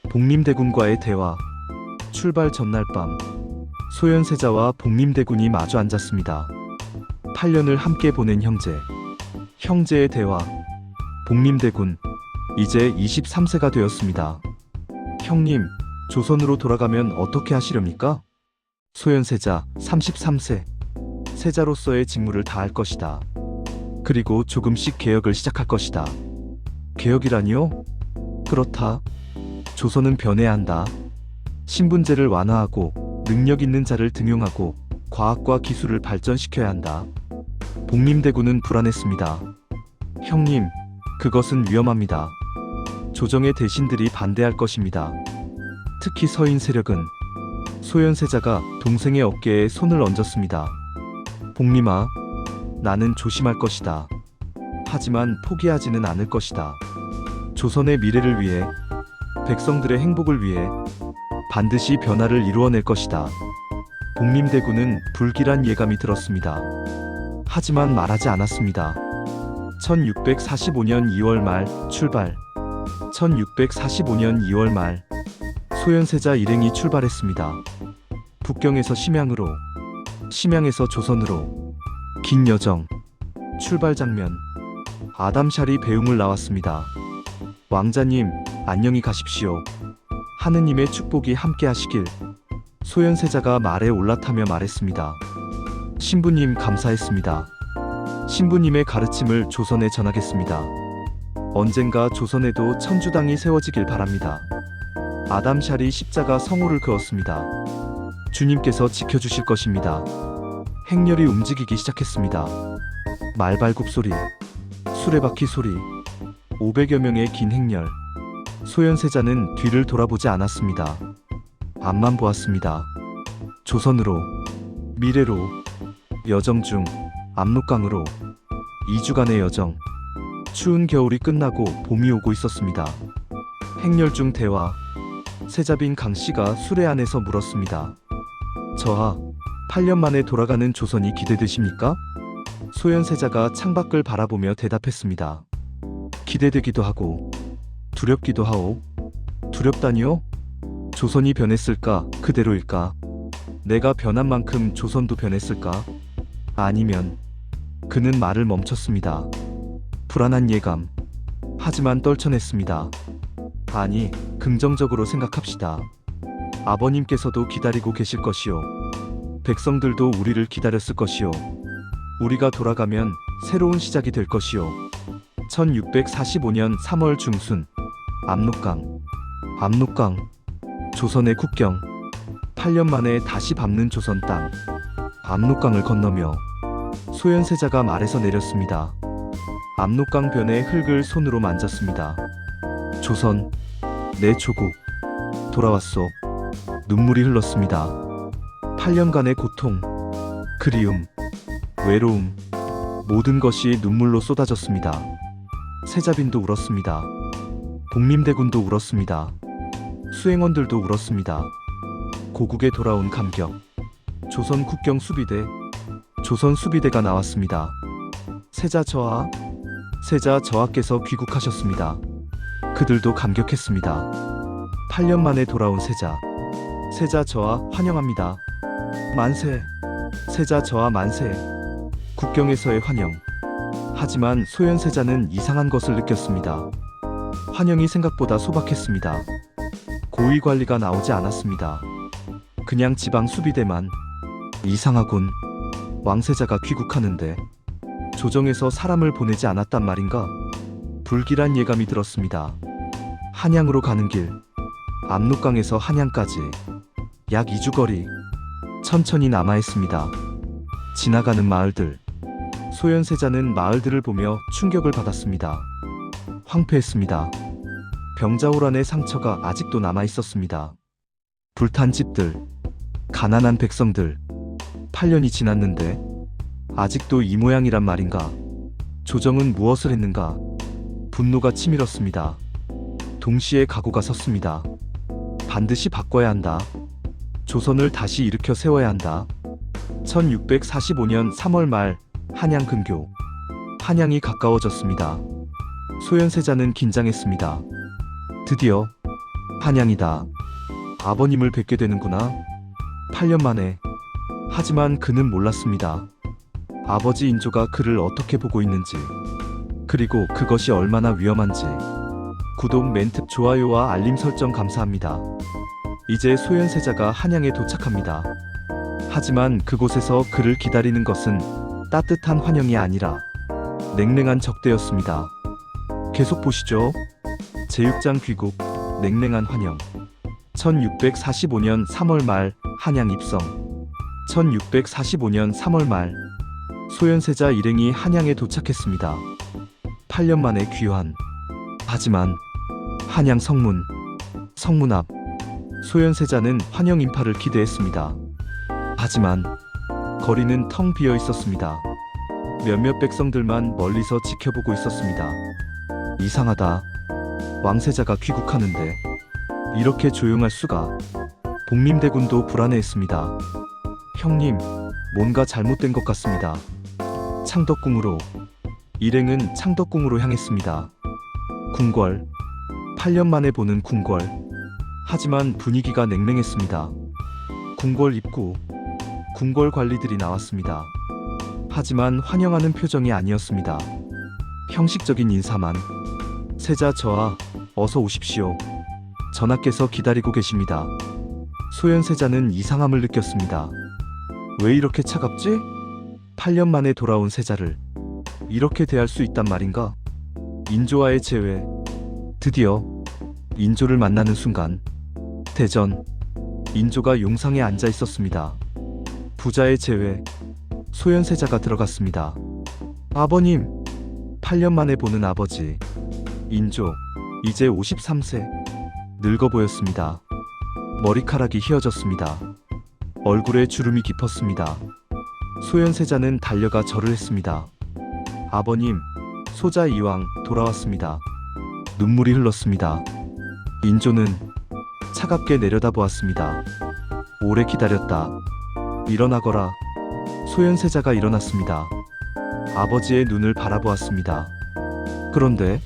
Speaker 1: 복림대군과의 대화. 출발 전날 밤 소현세자와 복림대군이 마주 앉았습니다. 8년을 함께 보낸 형제. 형제의 대화. 복림대군, 이제 23세가 되었습니다. 형님, 조선으로 돌아가면 어떻게 하시렵니까? 소현세자, 33세. 세자로서의 직무를 다할 것이다. 그리고 조금씩 개혁을 시작할 것이다. 개혁이라니요? 그렇다. 조선은 변해야 한다. 신분제를 완화하고 능력 있는 자를 등용하고 과학과 기술을 발전시켜야 한다. 복림대군은 불안했습니다. 형님, 그것은 위험합니다. 조정의 대신들이 반대할 것입니다. 특히 서인 세력은. 소현세자가 동생의 어깨에 손을 얹었습니다. 복림아, 나는 조심할 것이다. 하지만 포기하지는 않을 것이다. 조선의 미래를 위해, 백성들의 행복을 위해 반드시 변화를 이루어낼 것이다. 복림대군은 불길한 예감이 들었습니다. 하지만 말하지 않았습니다. 1645년 2월 말 출발. 1645년 2월 말 소현세자 일행이 출발했습니다. 북경에서 심양으로, 심양에서 조선으로. 긴 여정. 출발 장면. 아담샬이 배웅을 나왔습니다. 왕자님, 안녕히 가십시오. 하느님의 축복이 함께 하시길. 소현세자가 말에 올라타며 말했습니다. 신부님 감사했습니다. 신부님의 가르침을 조선에 전하겠습니다. 언젠가 조선에도 천주당이 세워지길 바랍니다. 아담샬이 십자가 성호를 그었습니다. 주님께서 지켜주실 것입니다. 행렬이 움직이기 시작했습니다. 말발굽 소리, 수레바퀴 소리, 500여 명의 긴 행렬. 소현세자는 뒤를 돌아보지 않았습니다. 앞만 보았습니다. 조선으로, 미래로. 여정 중 압록강으로. 2주간의 여정. 추운 겨울이 끝나고 봄이 오고 있었습니다. 행렬 중 대화. 세자빈 강씨가 수레 안에서 물었습니다. 저하, 8년 만에 돌아가는 조선이 기대되십니까? 소현세자가 창밖을 바라보며 대답했습니다. 기대되기도 하고 두렵기도 하오. 두렵다니요? 조선이 변했을까? 그대로일까? 내가 변한 만큼 조선도 변했을까? 아니면 그는 말을 멈췄습니다. 불안한 예감. 하지만 떨쳐냈습니다. 아니, 긍정적으로 생각합시다. 아버님께서도 기다리고 계실 것이요. 백성들도 우리를 기다렸을 것이요. 우리가 돌아가면 새로운 시작이 될 것이요. 1645년 3월 중순 압록강. 압록강. 조선의 국경. 8년 만에 다시 밟는 조선 땅. 압록강을 건너며 소현세자가 말에서 내렸습니다. 압록강 변의 흙을 손으로 만졌습니다. 조선, 내 조국, 돌아왔소. 눈물이 흘렀습니다. 8년간의 고통, 그리움, 외로움, 모든 것이 눈물로 쏟아졌습니다. 세자빈도 울었습니다. 복림대군도 울었습니다. 수행원들도 울었습니다. 고국에 돌아온 감격. 조선 국경 수비대, 조선 수비대가 나왔습니다. 세자 저하께서 귀국하셨습니다. 그들도 감격했습니다. 8년 만에 돌아온 세자 저하 환영합니다. 만세. 세자 저하 만세. 국경에서의 환영. 하지만 소현세자는 이상한 것을 느꼈습니다. 환영이 생각보다 소박했습니다. 고위 관리가 나오지 않았습니다. 그냥 지방 수비대만. 이상하군. 왕세자가 귀국하는데 조정에서 사람을 보내지 않았단 말인가? 불길한 예감이 들었습니다. 한양으로 가는 길. 압록강에서 한양까지 약 2주 거리. 천천히 남아있습니다. 지나가는 마을들. 소현세자는 마을들을 보며 충격을 받았습니다. 황폐했습니다. 병자호란의 상처가 아직도 남아있었습니다. 불탄 집들, 가난한 백성들. 8년이 지났는데 아직도 이 모양이란 말인가? 조정은 무엇을 했는가? 분노가 치밀었습니다. 동시에 각오가 섰습니다. 반드시 바꿔야 한다. 조선을 다시 일으켜 세워야 한다. 1645년 3월 말 한양 근교. 한양이 가까워졌습니다. 소현세자는 긴장했습니다. 드디어 한양이다. 아버님을 뵙게 되는구나. 8년 만에. 하지만 그는 몰랐습니다. 아버지 인조가 그를 어떻게 보고 있는지, 그리고 그것이 얼마나 위험한지. 구독, 멘트, 좋아요와 알림 설정 감사합니다. 이제 소현세자가 한양에 도착합니다. 하지만 그곳에서 그를 기다리는 것은 따뜻한 환영이 아니라 냉랭한 적대였습니다. 계속 보시죠. 제6장 귀국, 냉랭한 환영. 1645년 3월 말 한양 입성. 1645년 3월 말 소현세자 일행이 한양에 도착했습니다. 8년 만에 귀환. 하지만 한양 성문 앞. 소현세자는 환영 인파를 기대했습니다. 하지만 거리는 텅 비어 있었습니다. 몇몇 백성들만 멀리서 지켜보고 있었습니다. 이상하다. 왕세자가 귀국하는데 이렇게 조용할 수가. 복림대군도 불안해했습니다. 형님, 뭔가 잘못된 것 같습니다. 창덕궁으로. 일행은 창덕궁으로 향했습니다. 궁궐. 8년 만에 보는 궁궐. 하지만 분위기가 냉랭했습니다. 궁궐 입구. 궁궐 관리들이 나왔습니다. 하지만 환영하는 표정이 아니었습니다. 형식적인 인사만. 세자 저하, 어서 오십시오. 전하께서 기다리고 계십니다. 소현세자는 이상함을 느꼈습니다. 왜 이렇게 차갑지? 8년 만에 돌아온 세자를 이렇게 대할 수 있단 말인가? 인조와의 재회. 드디어 인조를 만나는 순간. 대전. 인조가 용상에 앉아 있었습니다. 부자의 재회. 소현세자가 들어갔습니다. 아버님. 8년 만에 보는 아버지. 인조. 이제 53세. 늙어 보였습니다. 머리카락이 휘어졌습니다. 얼굴에 주름이 깊었습니다. 소현세자는 달려가 절을 했습니다. 아버님, 소자 이왕 돌아왔습니다. 눈물이 흘렀습니다. 인조는 차갑게 내려다보았습니다. 오래 기다렸다. 일어나거라. 소현세자가 일어났습니다. 아버지의 눈을 바라보았습니다. 그런데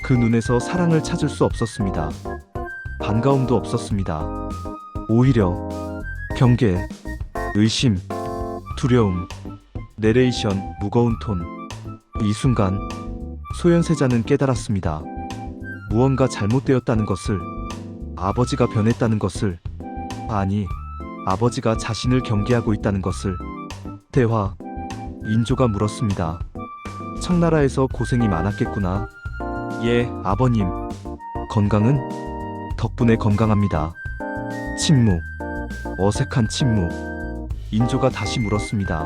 Speaker 1: 그 눈에서 사랑을 찾을 수 없었습니다. 반가움도 없었습니다. 오히려 경계, 의심, 두려움, 내레이션 무거운 톤. 이 순간 소현세자는 깨달았습니다. 무언가 잘못되었다는 것을, 아버지가 변했다는 것을, 아니, 아버지가 자신을 경계하고 있다는 것을. 대화. 인조가 물었습니다. 청나라에서 고생이 많았겠구나. 예, 아버님. 건강은? 덕분에 건강합니다. 침묵. 어색한 침묵. 인조가 다시 물었습니다.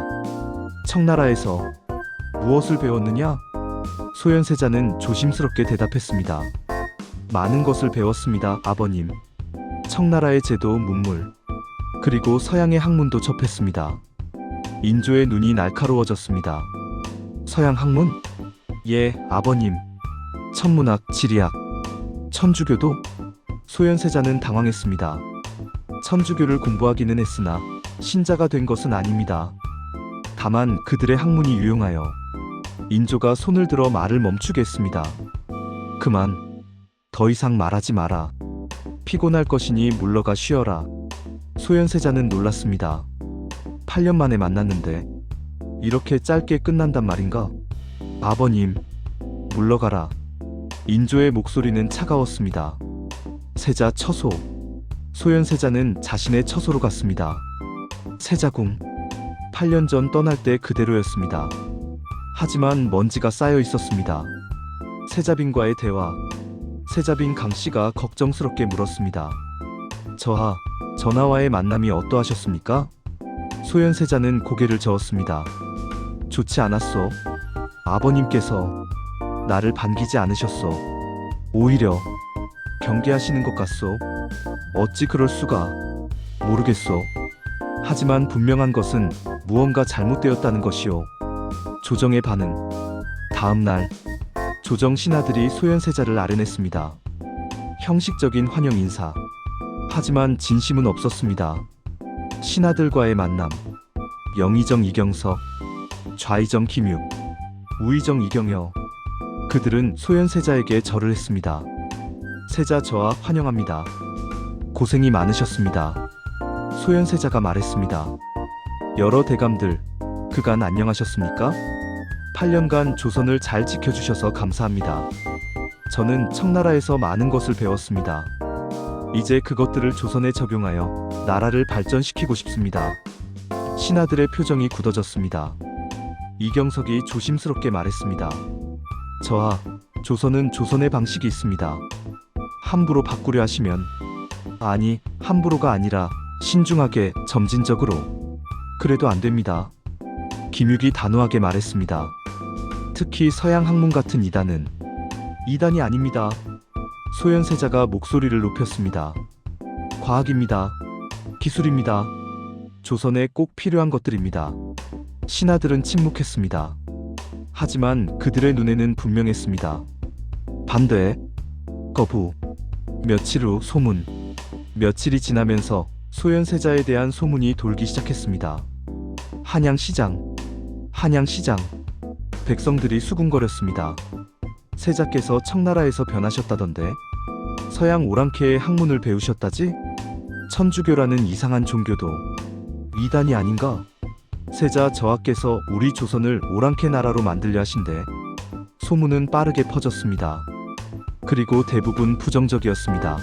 Speaker 1: 청나라에서 무엇을 배웠느냐? 소현세자는 조심스럽게 대답했습니다. 많은 것을 배웠습니다, 아버님. 청나라의 제도, 문물, 그리고 서양의 학문도 접했습니다. 인조의 눈이 날카로워졌습니다. 서양 학문? 예, 아버님. 천문학, 지리학, 천주교도? 소현세자는 당황했습니다. 천주교를 공부하기는 했으나 신자가 된 것은 아닙니다. 다만 그들의 학문이 유용하여. 인조가 손을 들어 말을 멈추게 했습니다. 그만. 더 이상 말하지 마라. 피곤할 것이니 물러가 쉬어라. 소현세자는 놀랐습니다. 8년 만에 만났는데 이렇게 짧게 끝난단 말인가? 아버님, 물러가라. 인조의 목소리는 차가웠습니다. 세자 처소. 소현세자는 자신의 처소로 갔습니다. 세자궁. 8년 전 떠날 때 그대로였습니다. 하지만 먼지가 쌓여 있었습니다. 세자빈과의 대화. 세자빈 강씨가 걱정스럽게 물었습니다. 전하와의 만남이 어떠하셨습니까? 소현세자는 고개를 저었습니다. 좋지 않았소. 아버님께서 나를 반기지 않으셨소. 오히려 경계하시는 것 같소. 어찌 그럴 수가. 모르겠소. 하지만 분명한 것은 무언가 잘못되었다는 것이오. 조정의 반응. 다음 날 조정 신하들이 소현세자를 아련했습니다. 형식적인 환영 인사. 하지만 진심은 없었습니다. 신하들과의 만남. 영의정 이경석, 좌의정 김육, 우의정 이경여. 그들은 소현세자에게 절을 했습니다. 세자 저하 환영합니다. 고생이 많으셨습니다. 소현세자가 말했습니다. 여러 대감들, 그간 안녕하셨습니까? 8년간 조선을 잘 지켜주셔서 감사합니다. 저는 청나라에서 많은 것을 배웠습니다. 이제 그것들을 조선에 적용하여 나라를 발전시키고 싶습니다. 신하들의 표정이 굳어졌습니다. 이경석이 조심스럽게 말했습니다. 저하, 조선은 조선의 방식이 있습니다. 함부로 바꾸려 하시면, 아니, 함부로가 아니라 신중하게, 점진적으로. 그래도 안 됩니다. 김육이 단호하게 말했습니다. 특히 서양 학문 같은 이단은. 이단이 아닙니다. 소현세자가 목소리를 높였습니다. 과학입니다. 기술입니다. 조선에 꼭 필요한 것들입니다. 신하들은 침묵했습니다. 하지만 그들의 눈에는 분명했습니다. 반대, 거부. 며칠 후 소문. 며칠이 지나면서 소현세자에 대한 소문이 돌기 시작했습니다. 한양시장. 한양시장. 백성들이 수군거렸습니다. 세자께서 청나라에서 변하셨다던데. 서양 오랑캐의 학문을 배우셨다지? 천주교라는 이상한 종교도. 이단이 아닌가? 세자 저하께서 우리 조선을 오랑캐 나라로 만들려 하신대. 소문은 빠르게 퍼졌습니다. 그리고 대부분 부정적이었습니다.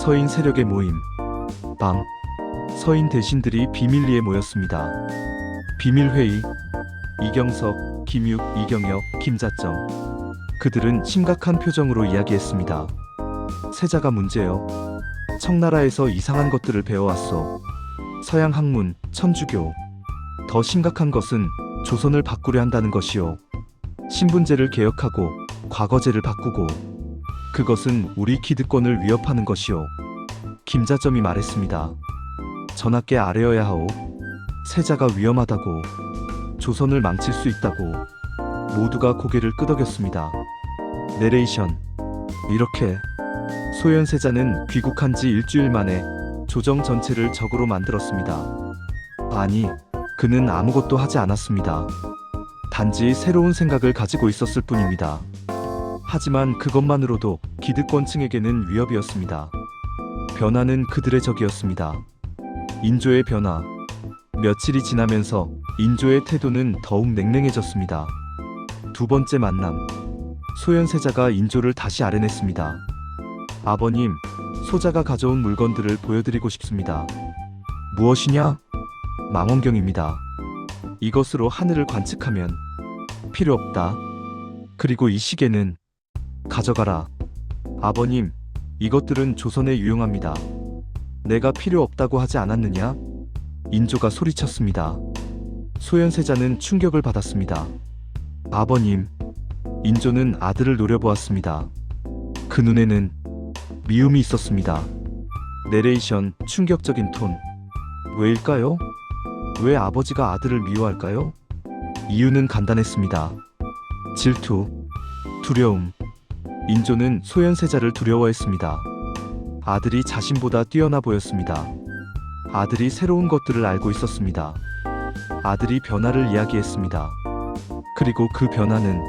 Speaker 1: 서인 세력의 모임. 밤. 서인 대신들이 비밀리에 모였습니다. 비밀회의. 이경석, 김육, 이경혁, 김자정. 그들은 심각한 표정으로 이야기했습니다. 세자가 문제요. 청나라에서 이상한 것들을 배워왔소. 서양 학문, 천주교. 더 심각한 것은 조선을 바꾸려 한다는 것이요. 신분제를 개혁하고 과거제를 바꾸고. 그것은 우리 기득권을 위협하는 것이요. 김자점이 말했습니다. 전하께 아뢰어야 하오. 세자가 위험하다고. 조선을 망칠 수 있다고. 모두가 고개를 끄덕였습니다. 내레이션. 이렇게 소현세자는 귀국한 지 일주일 만에 조정 전체를 적으로 만들었습니다. 아니, 그는 아무것도 하지 않았습니다. 단지 새로운 생각을 가지고 있었을 뿐입니다. 하지만 그것만으로도 기득권층에게는 위협이었습니다. 변화는 그들의 적이었습니다. 인조의 변화. 며칠이 지나면서 인조의 태도는 더욱 냉랭해졌습니다. 두 번째 만남. 소현세자가 인조를 다시 아련했습니다. 아버님, 소자가 가져온 물건들을 보여드리고 싶습니다. 무엇이냐? 망원경입니다. 이것으로 하늘을 관측하면 필요 없다. 그리고 이 시계는 가져가라. 아버님, 이것들은 조선에 유용합니다. 내가 필요 없다고 하지 않았느냐? 인조가 소리쳤습니다. 소현세자는 충격을 받았습니다. 아버님, 인조는 아들을 노려보았습니다. 그 눈에는 미움이 있었습니다. 내레이션, 충격적인 톤. 왜일까요? 왜 아버지가 아들을 미워할까요? 이유는 간단했습니다. 질투, 두려움. 인조는 소현세자를 두려워했습니다. 아들이 자신보다 뛰어나 보였습니다. 아들이 새로운 것들을 알고 있었습니다. 아들이 변화를 이야기했습니다. 그리고 그 변화는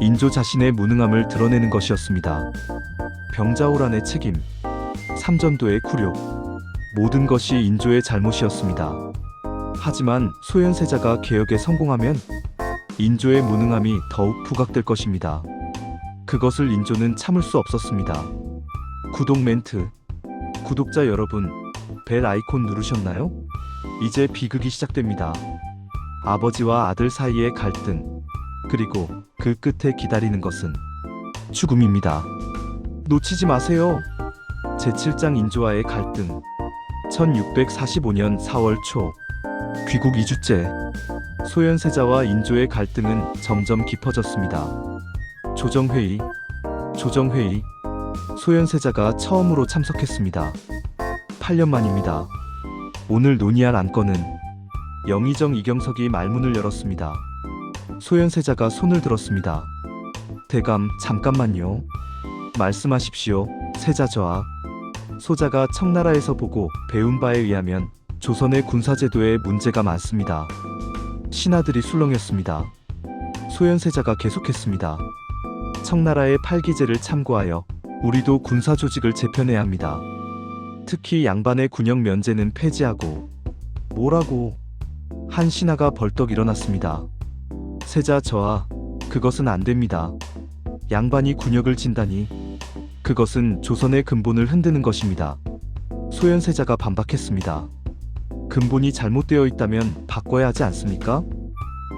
Speaker 1: 인조 자신의 무능함을 드러내는 것이었습니다. 병자호란의 책임, 삼전도의 굴욕, 모든 것이 인조의 잘못이었습니다. 하지만 소현세자가 개혁에 성공하면 인조의 무능함이 더욱 부각될 것입니다. 그것을 인조는 참을 수 없었습니다. 구독 멘트. 구독자 여러분, 벨 아이콘 누르셨나요? 이제 비극이 시작됩니다. 아버지와 아들 사이의 갈등, 그리고 그 끝에 기다리는 것은 죽음입니다. 놓치지 마세요. 제7장 인조와의 갈등. 1645년 4월 초. 귀국 2주째. 소현세자와 인조의 갈등은 점점 깊어졌습니다. 조정회의. 소현세자가 처음으로 참석했습니다. 8년 만입니다. 오늘 논의할 안건은 영의정 이경석이 말문을 열었습니다. 소현세자가 손을 들었습니다. 대감, 잠깐만요. 말씀하십시오. 세자저하. 소자가 청나라에서 보고 배운 바에 의하면 조선의 군사제도에 문제가 많습니다. 신하들이 술렁였습니다. 소현세자가 계속했습니다. 청나라의 팔기제를 참고하여 우리도 군사조직을 재편해야 합니다. 특히 양반의 군역 면제는 폐지하고. 뭐라고? 한 신하가 벌떡 일어났습니다. 세자 저하, 그것은 안 됩니다. 양반이 군역을 진다니. 그것은 조선의 근본을 흔드는 것입니다. 소현세자가 반박했습니다. 근본이 잘못되어 있다면 바꿔야 하지 않습니까?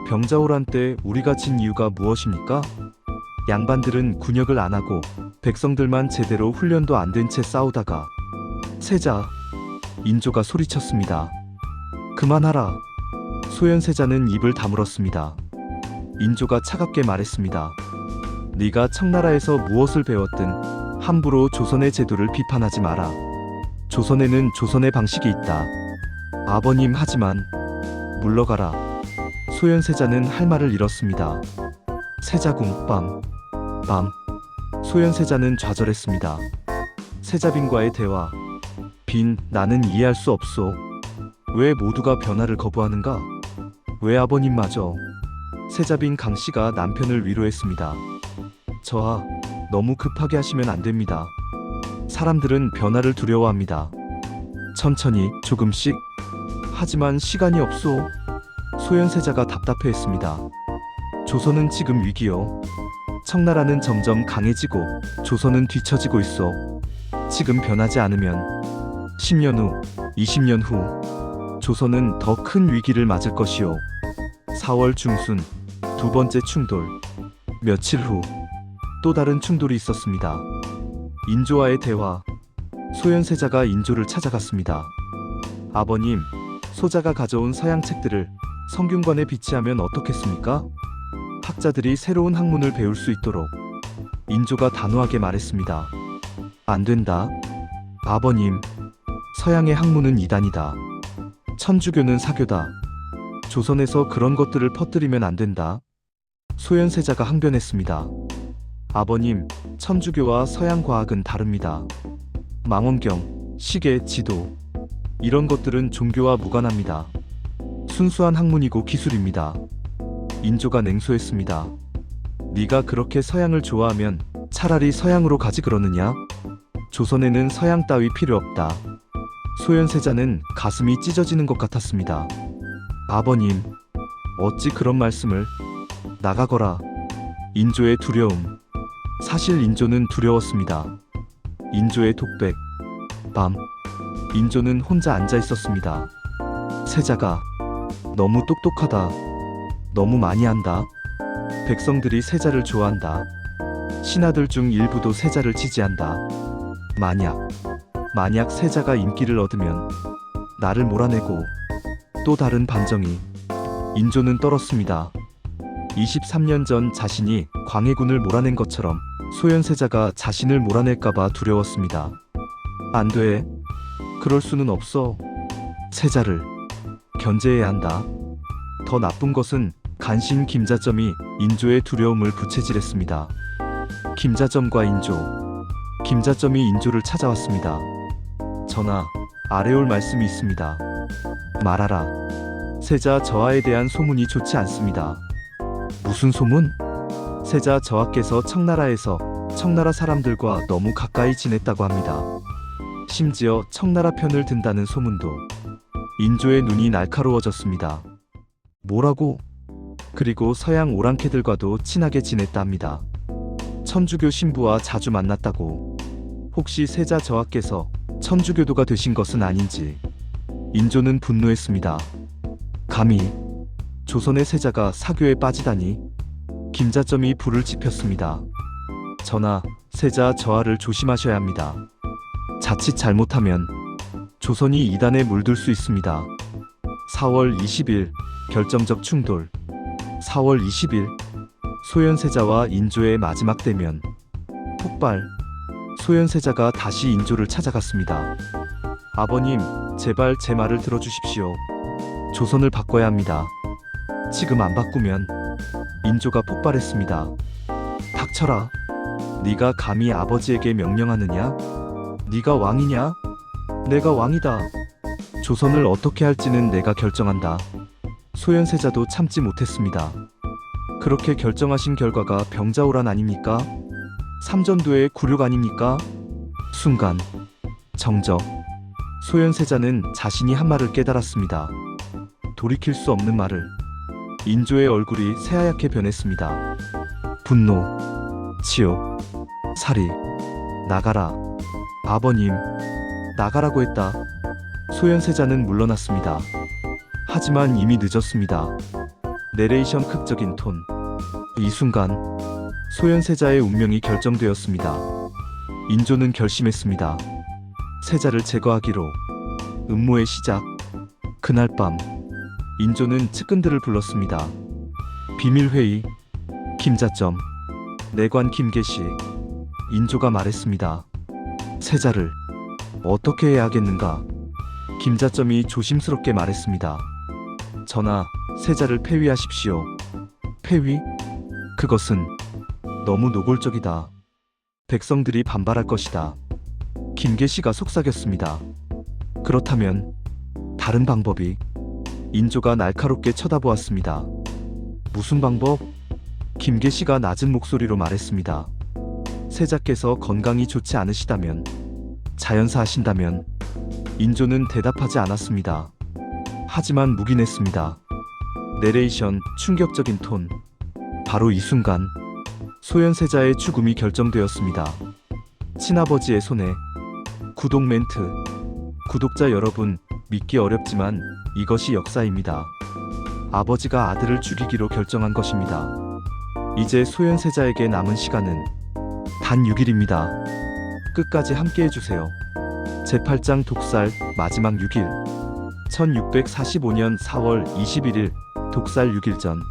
Speaker 1: 병자호란 때 우리가 진 이유가 무엇입니까? 양반들은 군역을 안 하고 백성들만 제대로 훈련도 안 된 채 싸우다가. 세자. 인조가 소리쳤습니다. 그만하라. 소현세자는 입을 다물었습니다. 인조가 차갑게 말했습니다. 네가 청나라에서 무엇을 배웠든 함부로 조선의 제도를 비판하지 마라. 조선에는 조선의 방식이 있다. 아버님, 하지만. 물러가라. 소현세자는 할 말을 잃었습니다. 세자궁. 밤. 소현세자는 좌절했습니다. 세자빈과의 대화. 빈, 나는 이해할 수 없소. 왜 모두가 변화를 거부하는가? 왜 아버님마저? 세자빈 강씨가 남편을 위로했습니다. 저하, 너무 급하게 하시면 안 됩니다. 사람들은 변화를 두려워합니다. 천천히, 조금씩. 하지만 시간이 없소. 소현세자가 답답해했습니다. 조선은 지금 위기요. 청나라는 점점 강해지고 조선은 뒤처지고 있어. 지금 변하지 않으면 10년 후, 20년 후 조선은 더 큰 위기를 맞을 것이요. 4월 중순, 두 번째 충돌. 며칠 후 또 다른 충돌이 있었습니다. 인조와의 대화. 소현세자가 인조를 찾아갔습니다. 아버님, 소자가 가져온 서양 책들을 성균관에 비치하면 어떻겠습니까? 학자들이 새로운 학문을 배울 수 있도록. 인조가 단호하게 말했습니다. 안 된다. 아버님, 서양의 학문은 이단이다. 천주교는 사교다. 조선에서 그런 것들을 퍼뜨리면 안 된다. 소현세자가 항변했습니다. 아버님, 천주교와 서양 과학은 다릅니다. 망원경, 시계, 지도, 이런 것들은 종교와 무관합니다. 순수한 학문이고 기술입니다. 인조가 냉소했습니다. 네가 그렇게 서양을 좋아하면 차라리 서양으로 가지 그러느냐? 조선에는 서양 따위 필요 없다. 소현세자는 가슴이 찢어지는 것 같았습니다. 아버님, 어찌 그런 말씀을. 나가거라. 인조의 두려움. 사실 인조는 두려웠습니다. 인조의 독백. 밤. 인조는 혼자 앉아 있었습니다. 세자가 너무 똑똑하다. 너무 많이 한다. 백성들이 세자를 좋아한다. 신하들 중 일부도 세자를 지지한다. 만약 세자가 인기를 얻으면 나를 몰아내고 또 다른 반정이. 인조는 떨었습니다. 23년 전 자신이 광해군을 몰아낸 것처럼 소현세자가 자신을 몰아낼까봐 두려웠습니다. 안 돼. 그럴 수는 없어. 세자를 견제해야 한다. 더 나쁜 것은 간신 김자점이 인조의 두려움을 부채질했습니다. 김자점과 인조. 김자점이 인조를 찾아왔습니다. 전하, 아래올 말씀이 있습니다. 말하라. 세자 저하에 대한 소문이 좋지 않습니다. 무슨 소문? 세자 저하께서 청나라에서 청나라 사람들과 너무 가까이 지냈다고 합니다. 심지어 청나라 편을 든다는 소문도. 인조의 눈이 날카로워졌습니다. 뭐라고? 그리고 서양 오랑캐들과도 친하게 지냈다 합니다. 천주교 신부와 자주 만났다고. 혹시 세자 저하께서 천주교도가 되신 것은 아닌지. 인조는 분노했습니다. 감히 조선의 세자가 사교에 빠지다니. 김자점이 불을 지폈습니다. 전하, 세자 저하를 조심하셔야 합니다. 자칫 잘못하면 조선이 이단에 물들 수 있습니다. 4월 20일 결정적 충돌. 4월 20일 소현세자와 인조의 마지막 대면. 폭발. 소현세자가 다시 인조를 찾아갔습니다. 아버님, 제발 제 말을 들어주십시오. 조선을 바꿔야 합니다. 지금 안 바꾸면. 인조가 폭발했습니다. 닥쳐라. 네가 감히 아버지에게 명령하느냐? 네가 왕이냐? 내가 왕이다. 조선을 어떻게 할지는 내가 결정한다. 소현세자도 참지 못했습니다. 그렇게 결정하신 결과가 병자호란 아닙니까? 삼전도의 굴욕 아닙니까? 순간 정적. 소현세자는 자신이 한 말을 깨달았습니다. 돌이킬 수 없는 말을. 인조의 얼굴이 새하얗게 변했습니다. 분노, 치욕, 살이. 나가라. 아버님, 나가라고 했다. 소현세자는 물러났습니다. 하지만 이미 늦었습니다. 내레이션 극적인 톤. 이 순간 소현세자의 운명이 결정되었습니다. 인조는 결심했습니다. 세자를 제거하기로. 음모의 시작. 그날 밤 인조는 측근들을 불렀습니다. 비밀회의. 김자점, 내관 김계시. 인조가 말했습니다. 세자를 어떻게 해야 하겠는가? 김자점이 조심스럽게 말했습니다. 전하, 세자를 폐위하십시오. 폐위? 그것은 너무 노골적이다. 백성들이 반발할 것이다. 김계시가 속삭였습니다. 그렇다면 다른 방법이. 인조가 날카롭게 쳐다보았습니다. 무슨 방법? 김계시가 낮은 목소리로 말했습니다. 세자께서 건강이 좋지 않으시다면, 자연사 하신다면. 인조는 대답하지 않았습니다. 하지만 묵인했습니다. 내레이션 충격적인 톤. 바로 이 순간 소현세자의 죽음이 결정되었습니다. 친아버지의 손에. 구독 멘트. 구독자 여러분, 믿기 어렵지만 이것이 역사입니다. 아버지가 아들을 죽이기로 결정한 것입니다. 이제 소현세자에게 남은 시간은 단 6일입니다. 끝까지 함께해주세요. 제8장 독살 마지막 6일. 1645년 4월 21일 독살 6일 전.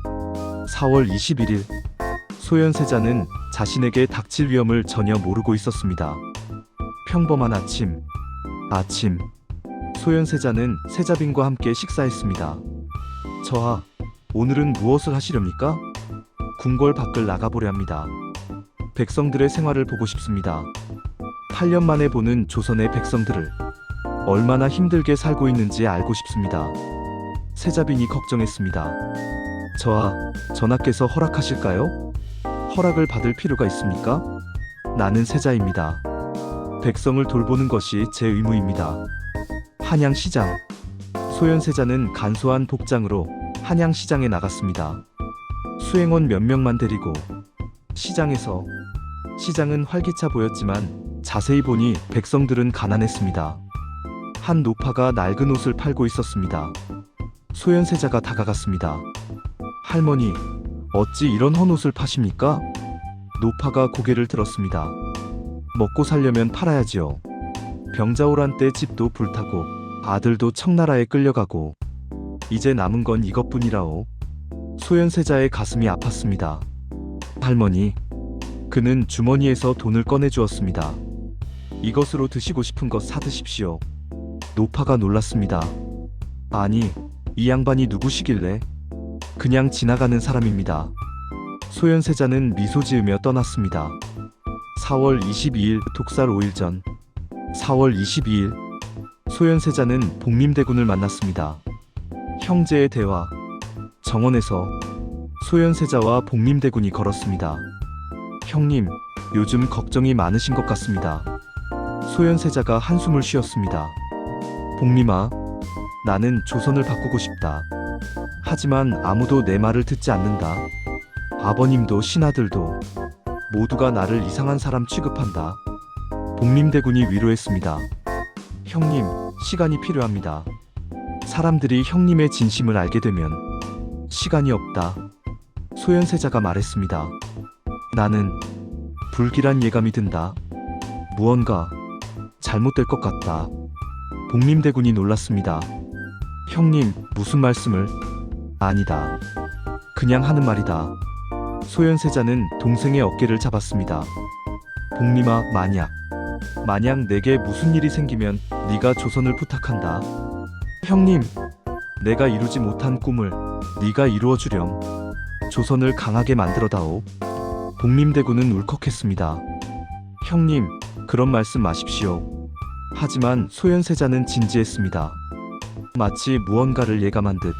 Speaker 1: 4월 21일 소현세자는 자신에게 닥칠 위험을 전혀 모르고 있었습니다. 평범한 아침. 소현세자는 세자빈과 함께 식사했습니다. 저하, 오늘은 무엇을 하시렵니까? 궁궐 밖을 나가보려 합니다. 백성들의 생활을 보고 싶습니다. 8년 만에 보는 조선의 백성들을 얼마나 힘들게 살고 있는지 알고 싶습니다. 세자빈이 걱정했습니다. 저하, 전하께서 허락하실까요? 허락을 받을 필요가 있습니까? 나는 세자입니다. 백성을 돌보는 것이 제 의무입니다. 한양시장. 소현세자는 간소한 복장으로 한양시장에 나갔습니다. 수행원 몇 명만 데리고 시장에서 시장은 활기차 보였지만 자세히 보니 백성들은 가난했습니다. 한 노파가 낡은 옷을 팔고 있었습니다. 소현세자가 다가갔습니다. 할머니, 어찌 이런 헌옷을 파십니까? 노파가 고개를 들었습니다. 먹고 살려면 팔아야지요. 병자호란 때 집도 불타고 아들도 청나라에 끌려가고 이제 남은 건 이것뿐이라오. 소현세자의 가슴이 아팠습니다. 할머니, 그는 주머니에서 돈을 꺼내주었습니다. 이것으로 드시고 싶은 것 사드십시오. 노파가 놀랐습니다. 아니, 이 양반이 누구시길래? 그냥 지나가는 사람입니다. 소현세자는 미소 지으며 떠났습니다. 4월 22일 독살 5일 전 4월 22일 소현세자는 복림대군을 만났습니다. 형제의 대화. 정원에서 소현세자와 복림대군이 걸었습니다. 형님, 요즘 걱정이 많으신 것 같습니다. 소현세자가 한숨을 쉬었습니다. 복림아, 나는 조선을 바꾸고 싶다. 하지만 아무도 내 말을 듣지 않는다. 아버님도 신하들도 모두가 나를 이상한 사람 취급한다. 복림대군이 위로했습니다. 형님, 시간이 필요합니다. 사람들이 형님의 진심을 알게 되면 시간이 없다. 소현세자가 말했습니다. 나는 불길한 예감이 든다. 무언가 잘못될 것 같다. 복림대군이 놀랐습니다. 형님, 무슨 말씀을? 아니다. 그냥 하는 말이다. 소현세자는 동생의 어깨를 잡았습니다. 복림아, 만약 내게 무슨 일이 생기면 네가 조선을 부탁한다. 형님, 내가 이루지 못한 꿈을 네가 이루어주렴. 조선을 강하게 만들어다오. 복림대군은 울컥했습니다. 형님, 그런 말씀 마십시오. 하지만 소현세자는 진지했습니다. 마치 무언가를 예감한 듯.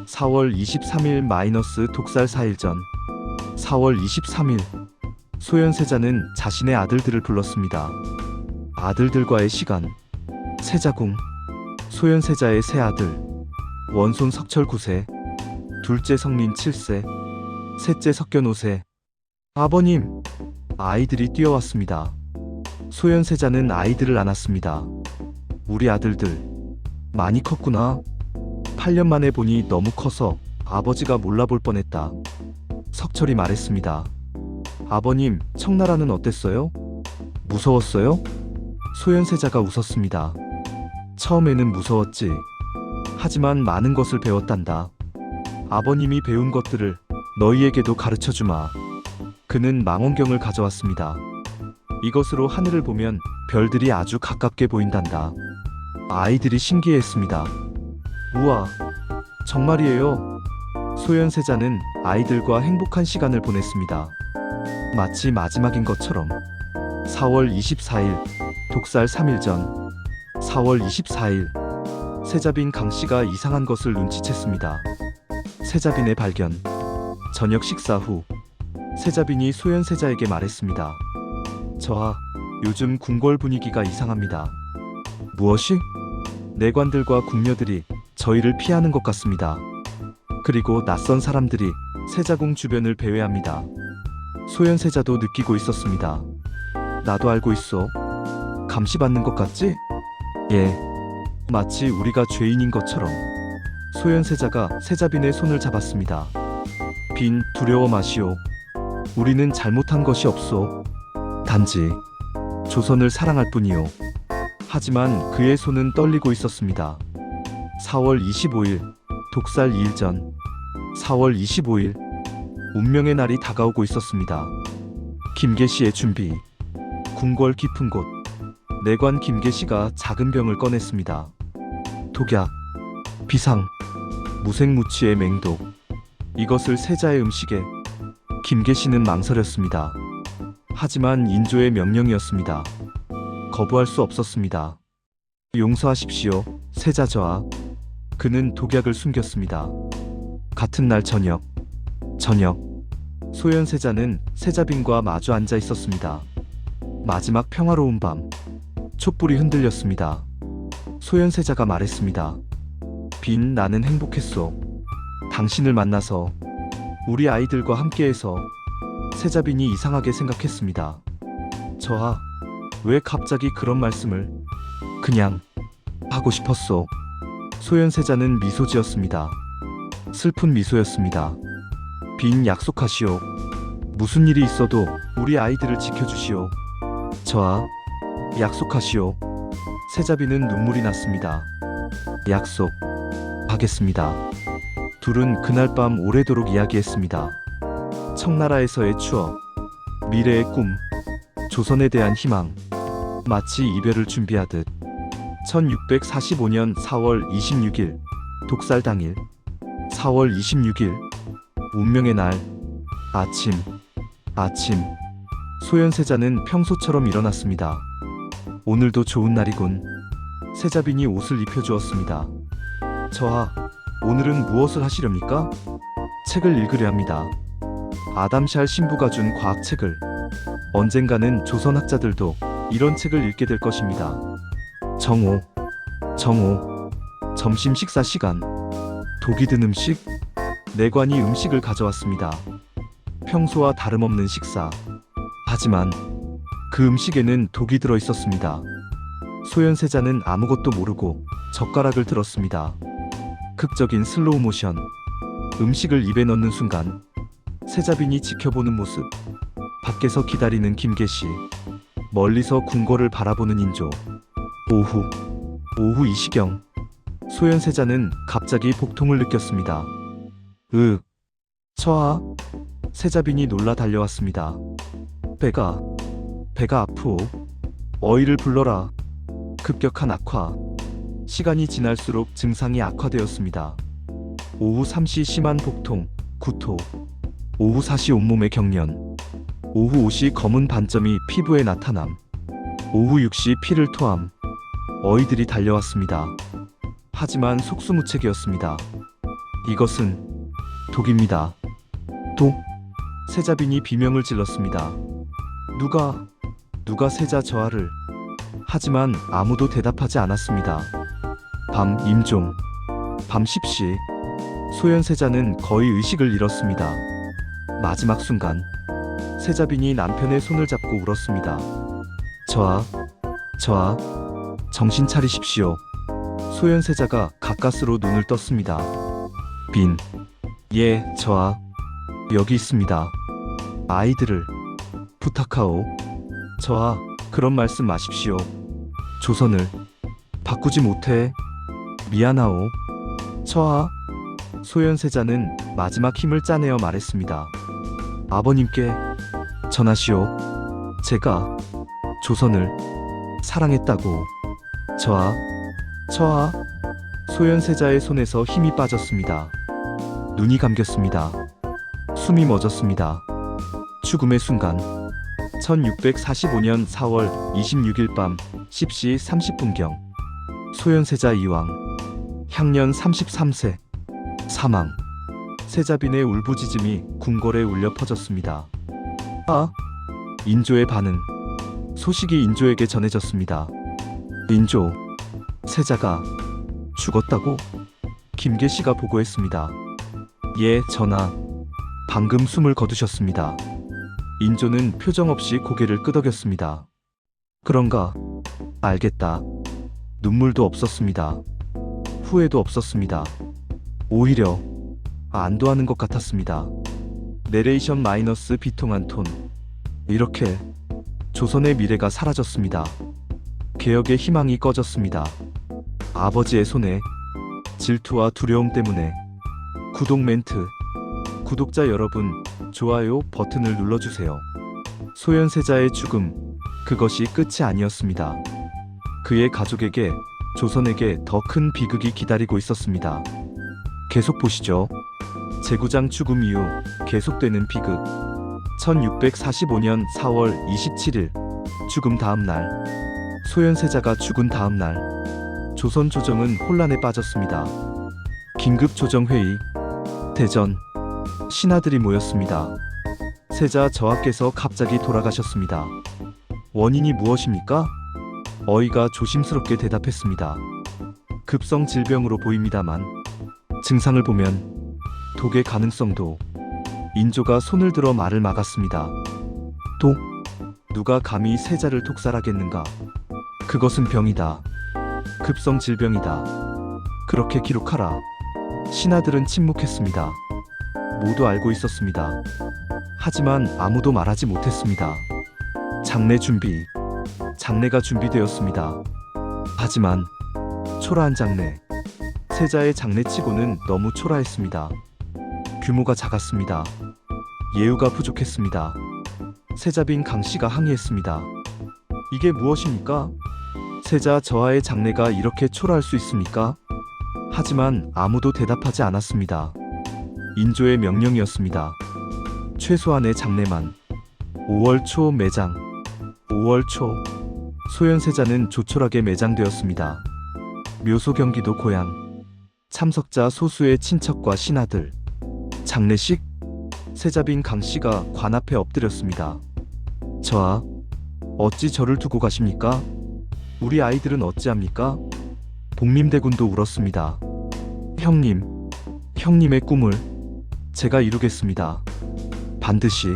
Speaker 1: 4월 23일 독살 4일 전 4월 23일 소현세자는 자신의 아들들을 불렀습니다. 아들들과의 시간. 세자궁. 소현세자의 세 아들. 원손 석철 9세, 둘째 성린 7세, 셋째 석견 5세. 아버님! 아이들이 뛰어왔습니다. 소현세자는 아이들을 안았습니다. 우리 아들들 많이 컸구나. 8년 만에 보니 너무 커서 아버지가 몰라볼 뻔했다. 석철이 말했습니다. 아버님, 청나라는 어땠어요? 무서웠어요? 소현세자가 웃었습니다. 처음에는 무서웠지. 하지만 많은 것을 배웠단다. 아버님이 배운 것들을 너희에게도 가르쳐주마. 그는 망원경을 가져왔습니다. 이것으로 하늘을 보면 별들이 아주 가깝게 보인단다. 아이들이 신기해했습니다. 우와, 정말이에요. 소현세자는 아이들과 행복한 시간을 보냈습니다. 마치 마지막인 것처럼. 4월 24일 독살 3일 전 4월 24일 세자빈 강씨가 이상한 것을 눈치챘습니다. 세자빈의 발견. 저녁 식사 후 세자빈이 소현세자에게 말했습니다. 저하, 요즘 궁궐 분위기가 이상합니다. 무엇이? 내관들과 궁녀들이 저희를 피하는 것 같습니다. 그리고 낯선 사람들이 세자궁 주변을 배회합니다. 소현세자도 느끼고 있었습니다. 나도 알고 있어. 감시받는 것 같지? 예. 마치 우리가 죄인인 것처럼. 소현세자가 세자빈의 손을 잡았습니다. 빈, 두려워 마시오. 우리는 잘못한 것이 없소. 단지 조선을 사랑할 뿐이요. 하지만 그의 손은 떨리고 있었습니다. 4월 25일 독살 2일 전 4월 25일 운명의 날이 다가오고 있었습니다. 김계시의 준비. 궁궐 깊은 곳. 내관 김계시가 작은 병을 꺼냈습니다. 독약, 비상, 무생무치의 맹독. 이것을 세자의 음식에. 김계시는 망설였습니다. 하지만 인조의 명령이었습니다. 거부할 수 없었습니다. 용서하십시오, 세자저하. 그는 독약을 숨겼습니다. 같은 날 저녁. 소현세자는 세자빈과 마주 앉아 있었습니다. 마지막 평화로운 밤. 촛불이 흔들렸습니다. 소현세자가 말했습니다. 빈, 나는 행복했소. 당신을 만나서 우리 아이들과 함께해서 세자빈이 이상하게 생각했습니다. 저하, 왜 갑자기 그런 말씀을? 그냥 하고 싶었소. 소현세자는 미소 지었습니다. 슬픈 미소였습니다. 빈, 약속하시오. 무슨 일이 있어도 우리 아이들을 지켜주시오. 저하, 약속하시오. 세자빈은 눈물이 났습니다. 약속, 하겠습니다. 둘은 그날 밤 오래도록 이야기했습니다. 청나라에서의 추억, 미래의 꿈, 조선에 대한 희망, 마치 이별을 준비하듯. 1645년 4월 26일, 독살 당일. 4월 26일, 운명의 날. 아침. 소현세자는 평소처럼 일어났습니다. 오늘도 좋은 날이군. 세자빈이 옷을 입혀주었습니다. 저하, 오늘은 무엇을 하시렵니까? 책을 읽으려 합니다. 아담샬 신부가 준 과학책을. 언젠가는 조선학자들도 이런 책을 읽게 될 것입니다. 정오. 점심 식사 시간. 독이 든 음식. 내관이 음식을 가져왔습니다. 평소와 다름없는 식사. 하지만 그 음식에는 독이 들어 있었습니다. 소현세자는 아무것도 모르고 젓가락을 들었습니다. 극적인 슬로우 모션. 음식을 입에 넣는 순간 세자빈이 지켜보는 모습. 밖에서 기다리는 김계시. 멀리서 궁궐을 바라보는 인조. 오후 이 시경. 소현세자는 갑자기 복통을 느꼈습니다. 처하. 세자빈이 놀라 달려왔습니다. 배가 아프오. 어이를 불러라. 급격한 악화. 시간이 지날수록 증상이 악화되었습니다. 오후 3시 심한 복통, 구토. 오후 4시 온몸의 경련. 오후 5시 검은 반점이 피부에 나타남. 오후 6시 피를 토함. 어이들이 달려왔습니다. 하지만 속수무책이었습니다. 이것은 독입니다. 독? 세자빈이 비명을 질렀습니다. 누가 세자 저하를. 하지만 아무도 대답하지 않았습니다. 밤 10시. 소현세자는 거의 의식을 잃었습니다. 마지막 순간 세자빈이 남편의 손을 잡고 울었습니다. 저하, 정신 차리십시오. 소현세자가 가까스로 눈을 떴습니다. 빈, 예, 저하, 여기 있습니다. 아이들을 부탁하오. 저하, 그런 말씀 마십시오. 조선을 바꾸지 못해. 미안하오. 처하. 소현세자는 마지막 힘을 짜내어 말했습니다. 아버님께 전하시오. 제가 조선을 사랑했다고. 처하. 소현세자의 손에서 힘이 빠졌습니다. 눈이 감겼습니다. 숨이 멎었습니다. 죽음의 순간. 1645년 4월 26일 밤 10시 30분경. 소현세자 이왕. 향년 33세. 사망. 세자빈의 울부짖음이 궁궐에 울려 퍼졌습니다. 인조의 반응. 소식이 인조에게 전해졌습니다. 인조, 세자가 죽었다고? 김계시가 보고했습니다. 예, 전하. 방금 숨을 거두셨습니다. 인조는 표정 없이 고개를 끄덕였습니다. 그런가? 알겠다. 눈물도 없었습니다. 후회도 없었습니다. 오히려 안도하는 것 같았습니다. 내레이션 마이너스 비통한 톤. 이렇게 조선의 미래가 사라졌습니다. 개혁의 희망이 꺼졌습니다. 아버지의 손에. 질투와 두려움 때문에. 구독 멘트. 구독자 여러분, 좋아요 버튼을 눌러주세요. 소현세자의 죽음, 그것이 끝이 아니었습니다. 그의 가족에게, 조선에게 더 큰 비극이 기다리고 있었습니다. 계속 보시죠. 제구장 죽음 이후 계속되는 비극. 1645년 4월 27일, 죽음 다음 날. 소현세자가 죽은 다음 날, 조선 조정은 혼란에 빠졌습니다. 긴급 조정회의. 대전. 신하들이 모였습니다. 세자 저하께서 갑자기 돌아가셨습니다. 원인이 무엇입니까? 어이가 조심스럽게 대답했습니다. 급성 질병으로 보입니다만 증상을 보면 독의 가능성도. 인조가 손을 들어 말을 막았습니다. 독? 누가 감히 세자를 독살하겠는가? 그것은 병이다. 급성 질병이다. 그렇게 기록하라. 신하들은 침묵했습니다. 모두 알고 있었습니다. 하지만 아무도 말하지 못했습니다. 장례 준비. 장례가 준비되었습니다. 하지만 초라한 장례. 세자의 장례치고는 너무 초라했습니다. 규모가 작았습니다. 예우가 부족했습니다. 세자빈 강씨가 항의했습니다. 이게 무엇입니까? 세자 저하의 장례가 이렇게 초라할 수 있습니까? 하지만 아무도 대답하지 않았습니다. 인조의 명령이었습니다. 최소한의 장례만. 5월 초 매장. 5월 초 소현세자는 조촐하게 매장되었습니다. 묘소 경기도 고향. 참석자 소수의 친척과 신하들. 장례식? 세자빈 강씨가 관 앞에 엎드렸습니다. 저하, 어찌 저를 두고 가십니까? 우리 아이들은 어찌합니까? 복림대군도 울었습니다. 형님, 형님의 꿈을 제가 이루겠습니다. 반드시.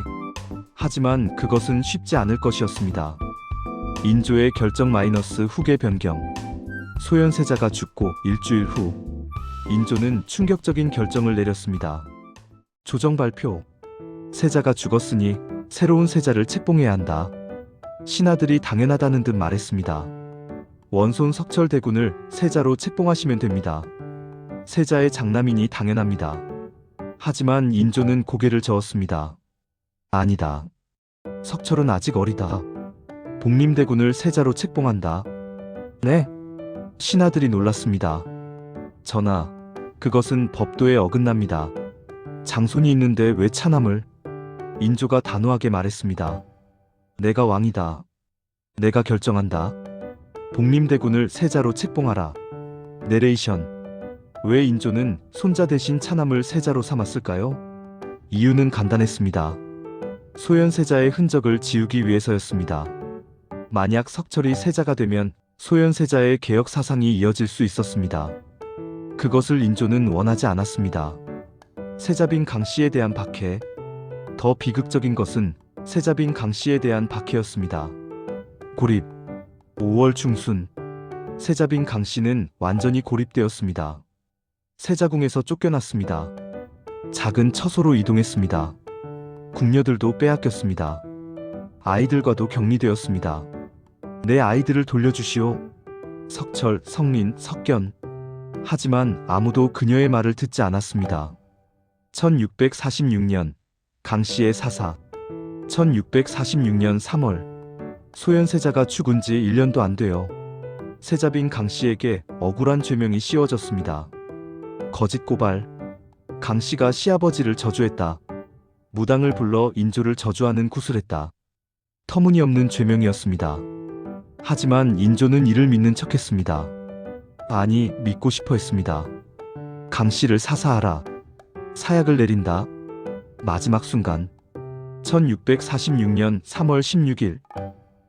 Speaker 1: 하지만 그것은 쉽지 않을 것이었습니다. 인조의 결정 마이너스 후계 변경. 소현세자가 죽고 일주일 후 인조는 충격적인 결정을 내렸습니다. 조정 발표. 세자가 죽었으니 새로운 세자를 책봉해야 한다. 신하들이 당연하다는 듯 말했습니다. 원손 석철대군을 세자로 책봉하시면 됩니다. 세자의 장남이니 당연합니다. 하지만 인조는 고개를 저었습니다. 아니다. 석철은 아직 어리다. 복림대군을 세자로 책봉한다. 네? 신하들이 놀랐습니다. 전하, 그것은 법도에 어긋납니다. 장손이 있는데 왜 차남을? 인조가 단호하게 말했습니다. 내가 왕이다. 내가 결정한다. 복림대군을 세자로 책봉하라. 내레이션. 왜 인조는 손자 대신 차남을 세자로 삼았을까요? 이유는 간단했습니다. 소현세자의 흔적을 지우기 위해서였습니다. 만약 석철이 세자가 되면 소현세자의 개혁 사상이 이어질 수 있었습니다. 그것을 인조는 원하지 않았습니다. 세자빈 강씨에 대한 박해. 더 비극적인 것은 세자빈 강씨에 대한 박해였습니다. 고립. 5월 중순. 세자빈 강씨는 완전히 고립되었습니다. 세자궁에서 쫓겨났습니다. 작은 처소로 이동했습니다. 궁녀들도 빼앗겼습니다. 아이들과도 격리되었습니다. 내 아이들을 돌려주시오. 석철, 성린, 석견. 하지만 아무도 그녀의 말을 듣지 않았습니다. 1646년 강씨의 사사. 1646년 3월 소현세자가 죽은 지 1년도 안 돼요. 세자빈 강씨에게 억울한 죄명이 씌워졌습니다. 거짓 고발. 강씨가 시아버지를 저주했다. 무당을 불러 인조를 저주하는 구술했다. 터무니없는 죄명이었습니다. 하지만 인조는 이를 믿는 척했습니다. 아니, 믿고 싶어 했습니다. 강씨를 사사하라. 사약을 내린다. 마지막 순간. 1646년 3월 16일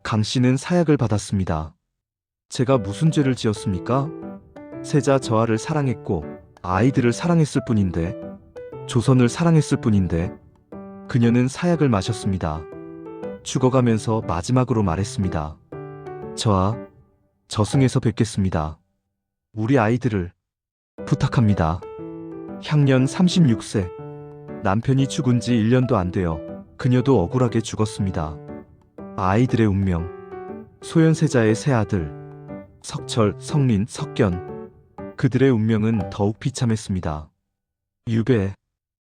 Speaker 1: 강씨는 사약을 받았습니다. 제가 무슨 죄를 지었습니까? 세자 저하를 사랑했고 아이들을 사랑했을 뿐인데, 조선을 사랑했을 뿐인데. 그녀는 사약을 마셨습니다. 죽어가면서 마지막으로 말했습니다. 저하, 저승에서 뵙겠습니다. 우리 아이들을 부탁합니다. 향년 36세. 남편이 죽은 지 1년도 안 되어 그녀도 억울하게 죽었습니다. 아이들의 운명. 소현세자의 세 아들 석철, 성린, 석견. 그들의 운명은 더욱 비참했습니다. 유배.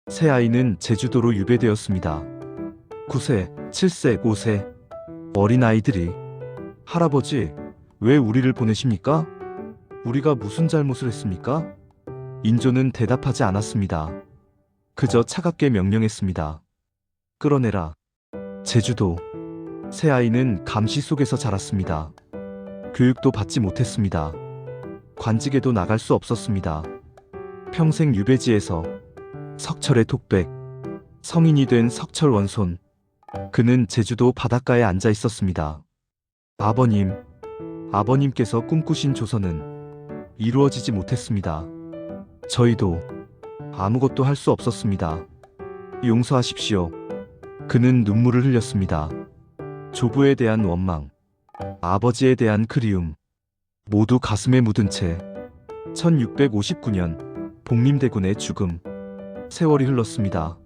Speaker 1: 새 아이는 제주도로 유배되었습니다. 9세, 7세, 5세. 어린 아이들이 할아버지, 왜 우리를 보내십니까? 우리가 무슨 잘못을 했습니까? 인조는 대답하지 않았습니다. 그저 차갑게 명령했습니다. 끌어내라. 제주도. 새 아이는 감시 속에서 자랐습니다. 교육도 받지 못했습니다. 관직에도 나갈 수 없었습니다. 평생 유배지에서. 석철의 톡백. 성인이 된 석철 원손. 그는 제주도 바닷가에 앉아 있었습니다. 아버님, 아버님께서 꿈꾸신 조선은 이루어지지 못했습니다. 저희도 아무것도 할 수 없었습니다. 용서하십시오. 그는 눈물을 흘렸습니다. 조부에 대한 원망, 아버지에 대한 그리움, 모두 가슴에 묻은 채 1659년 복림대군의 죽음. 세월이 흘렀습니다.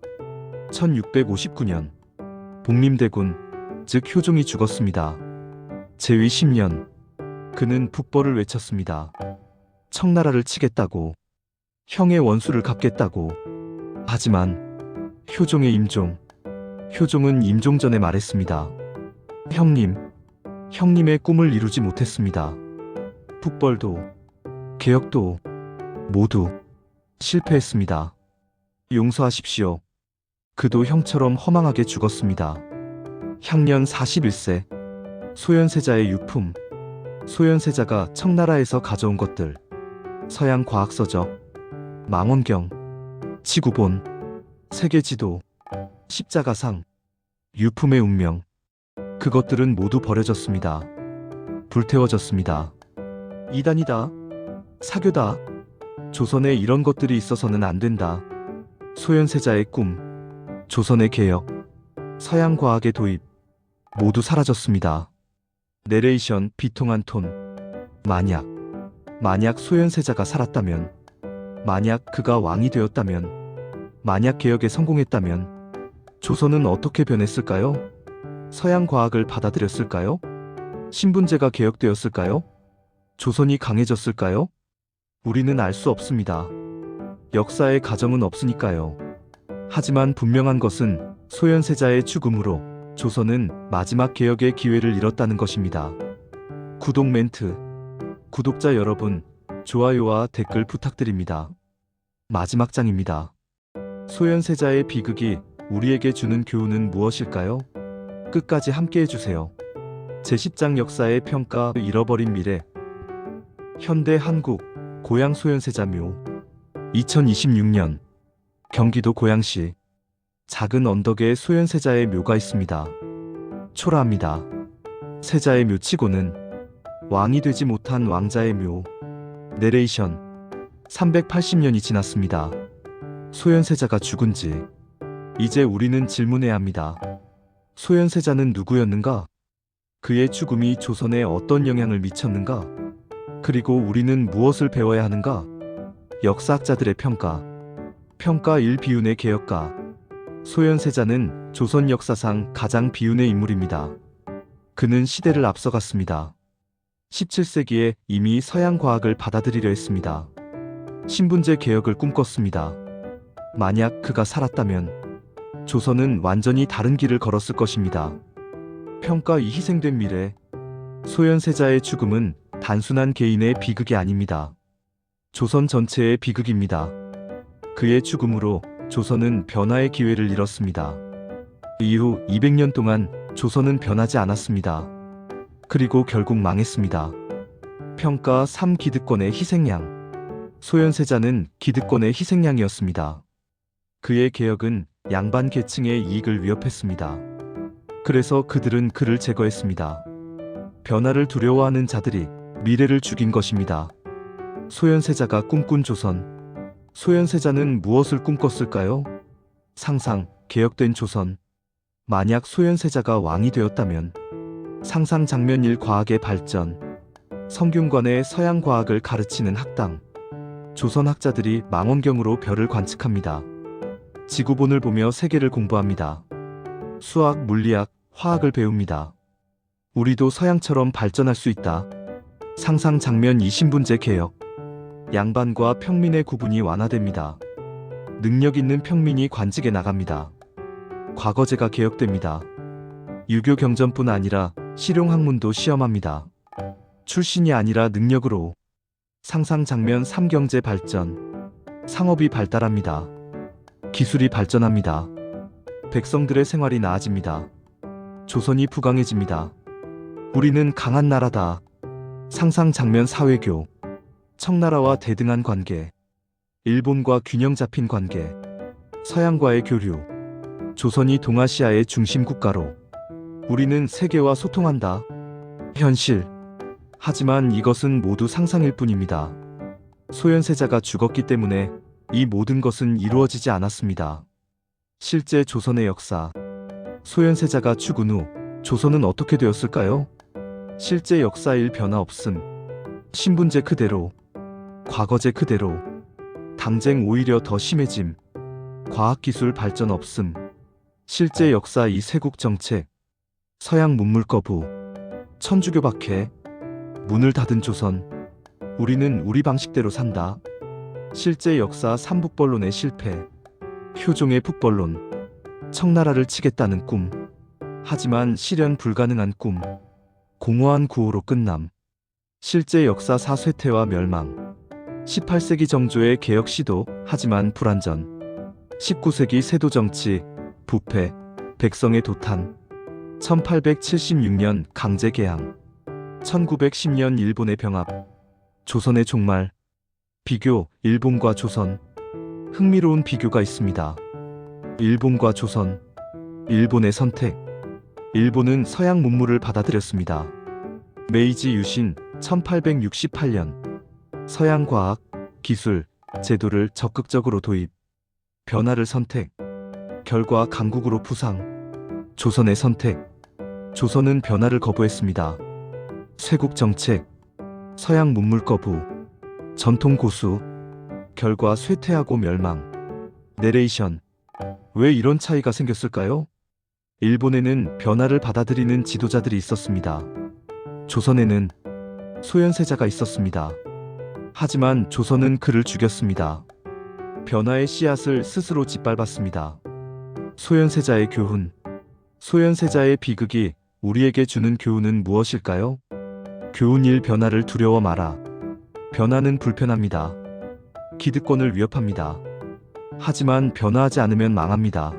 Speaker 1: 1659년 복림대군, 즉 효종이 죽었습니다. 재위 10년, 그는 북벌을 외쳤습니다. 청나라를 치겠다고, 형의 원수를 갚겠다고. 하지만 효종의 임종, 효종은 임종 전에 말했습니다. 형님의 꿈을 이루지 못했습니다. 북벌도 개혁도 모두 실패했습니다. 용서하십시오. 그도 형처럼 허망하게 죽었습니다. 향년 41세, 소현세자의 유품. 소현세자가 청나라에서 가져온 것들, 서양 과학서적, 망원경, 지구본, 세계지도, 십자가상, 유품의 운명, 그것들은 모두 버려졌습니다. 불태워졌습니다. 이단이다. 사교다. 조선에 이런 것들이 있어서는 안 된다. 소현세자의 꿈, 조선의 개혁, 서양 과학의 도입, 모두 사라졌습니다. 내레이션 비통한 톤. 만약 소현세자가 살았다면, 만약 그가 왕이 되었다면, 만약 개혁에 성공했다면 조선은 어떻게 변했을까요? 서양 과학을 받아들였을까요? 신분제가 개혁되었을까요? 조선이 강해졌을까요? 우리는 알 수 없습니다. 역사의 가정은 없으니까요. 하지만 분명한 것은 소현세자의 죽음으로 조선은 마지막 개혁의 기회를 잃었다는 것입니다. 구독 멘트. 구독자 여러분, 좋아요와 댓글 부탁드립니다. 마지막 장입니다. 소현세자의 비극이 우리에게 주는 교훈은 무엇일까요? 끝까지 함께 해주세요. 제10장 역사의 평가. 잃어버린 미래. 현대 한국 고양 소현세자 묘. 2026년 경기도 고양시 작은 언덕에 소현세자의 묘가 있습니다. 초라합니다. 세자의 묘치고는 왕이 되지 못한 왕자의 묘. 내레이션. 380년이 지났습니다. 소현세자가 죽은 지 이제 우리는 질문해야 합니다. 소현세자는 누구였는가? 그의 죽음이 조선에 어떤 영향을 미쳤는가? 그리고 우리는 무엇을 배워야 하는가? 역사학자들의 평가. 평가 1. 비운의 개혁가. 소현세자는 조선 역사상 가장 비운의 인물입니다. 그는 시대를 앞서갔습니다. 17세기에 이미 서양 과학을 받아들이려 했습니다. 신분제 개혁을 꿈꿨습니다. 만약 그가 살았다면 조선은 완전히 다른 길을 걸었을 것입니다. 평가 2. 희생된 미래. 소현세자의 죽음은 단순한 개인의 비극이 아닙니다. 조선 전체의 비극입니다. 그의 죽음으로 조선은 변화의 기회를 잃었습니다. 이후 200년 동안 조선은 변하지 않았습니다. 그리고 결국 망했습니다. 평가 3. 기득권의 희생양. 소현세자는 기득권의 희생양이었습니다. 그의 개혁은 양반 계층의 이익을 위협했습니다. 그래서 그들은 그를 제거했습니다. 변화를 두려워하는 자들이 미래를 죽인 것입니다. 소현세자가 꿈꾼 조선. 소현세자는 무엇을 꿈꿨을까요? 상상, 개혁된 조선. 만약 소현세자가 왕이 되었다면 상상 장면 1. 과학의 발전. 성균관의 서양 과학을 가르치는 학당. 조선 학자들이 망원경으로 별을 관측합니다. 지구본을 보며 세계를 공부합니다. 수학, 물리학, 화학을 배웁니다. 우리도 서양처럼 발전할 수 있다. 상상 장면 2. 신분제 개혁. 양반과 평민의 구분이 완화됩니다. 능력 있는 평민이 관직에 나갑니다. 과거제가 개혁됩니다. 유교 경전뿐 아니라 실용학문도 시험합니다. 출신이 아니라 능력으로. 상상 장면 3. 경제 발전. 상업이 발달합니다. 기술이 발전합니다. 백성들의 생활이 나아집니다. 조선이 부강해집니다. 우리는 강한 나라다. 상상 장면 4. 외교. 청나라와 대등한 관계. 일본과 균형 잡힌 관계. 서양과의 교류. 조선이 동아시아의 중심 국가로. 우리는 세계와 소통한다. 현실. 하지만 이것은 모두 상상일 뿐입니다. 소현세자가 죽었기 때문에 이 모든 것은 이루어지지 않았습니다. 실제 조선의 역사. 소현세자가 죽은 후 조선은 어떻게 되었을까요? 실제 역사일 변화 없음. 신분제 그대로, 과거제 그대로, 당쟁 오히려 더 심해짐. 과학기술 발전 없음. 실제 역사 이 세국 정책. 서양 문물 거부. 천주교 박해. 문을 닫은 조선. 우리는 우리 방식대로 산다. 실제 역사 삼북벌론의 실패. 효종의 북벌론. 청나라를 치겠다는 꿈. 하지만 실현 불가능한 꿈. 공허한 구호로 끝남. 실제 역사 사쇠퇴와 멸망. 18세기 정조의 개혁 시도, 하지만 불완전. 19세기 세도 정치, 부패, 백성의 도탄. 1876년 강제 개항. 1910년 일본의 병합. 조선의 종말. 비교, 일본과 조선. 흥미로운 비교가 있습니다. 일본과 조선. 일본의 선택. 일본은 서양 문물을 받아들였습니다. 메이지 유신 1868년. 서양 과학, 기술, 제도를 적극적으로 도입. 변화를 선택. 결과 강국으로 부상. 조선의 선택. 조선은 변화를 거부했습니다. 쇄국 정책. 서양 문물 거부. 전통 고수. 결과 쇠퇴하고 멸망. 내레이션. 왜 이런 차이가 생겼을까요? 일본에는 변화를 받아들이는 지도자들이 있었습니다. 조선에는 소현세자가 있었습니다. 하지만 조선은 그를 죽였습니다. 변화의 씨앗을 스스로 짓밟았습니다. 소현세자의 교훈. 소현세자의 비극이 우리에게 주는 교훈은 무엇일까요? 교훈 1. 변화를 두려워 마라. 변화는 불편합니다. 기득권을 위협합니다. 하지만 변화하지 않으면 망합니다.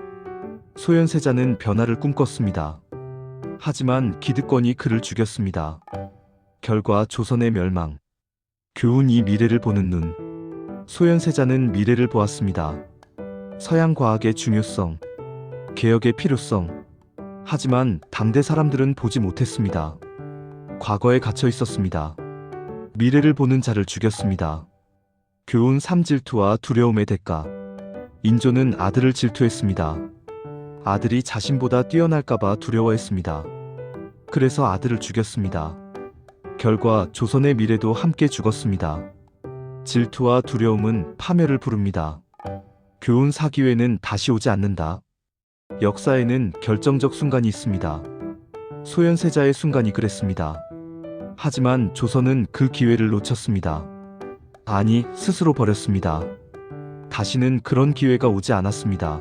Speaker 1: 소현세자는 변화를 꿈꿨습니다. 하지만 기득권이 그를 죽였습니다. 결과 조선의 멸망. 교훈 2. 미래를 보는 눈. 소현세자는 미래를 보았습니다. 서양 과학의 중요성, 개혁의 필요성. 하지만 당대 사람들은 보지 못했습니다. 과거에 갇혀 있었습니다. 미래를 보는 자를 죽였습니다. 교훈 3. 질투와 두려움의 대가. 인조는 아들을 질투했습니다. 아들이 자신보다 뛰어날까봐 두려워했습니다. 그래서 아들을 죽였습니다. 결과 조선의 미래도 함께 죽었습니다. 질투와 두려움은 파멸을 부릅니다. 교훈 4. 기회는 다시 오지 않는다. 역사에는 결정적 순간이 있습니다. 소현세자의 순간이 그랬습니다. 하지만 조선은 그 기회를 놓쳤습니다. 아니, 스스로 버렸습니다. 다시는 그런 기회가 오지 않았습니다.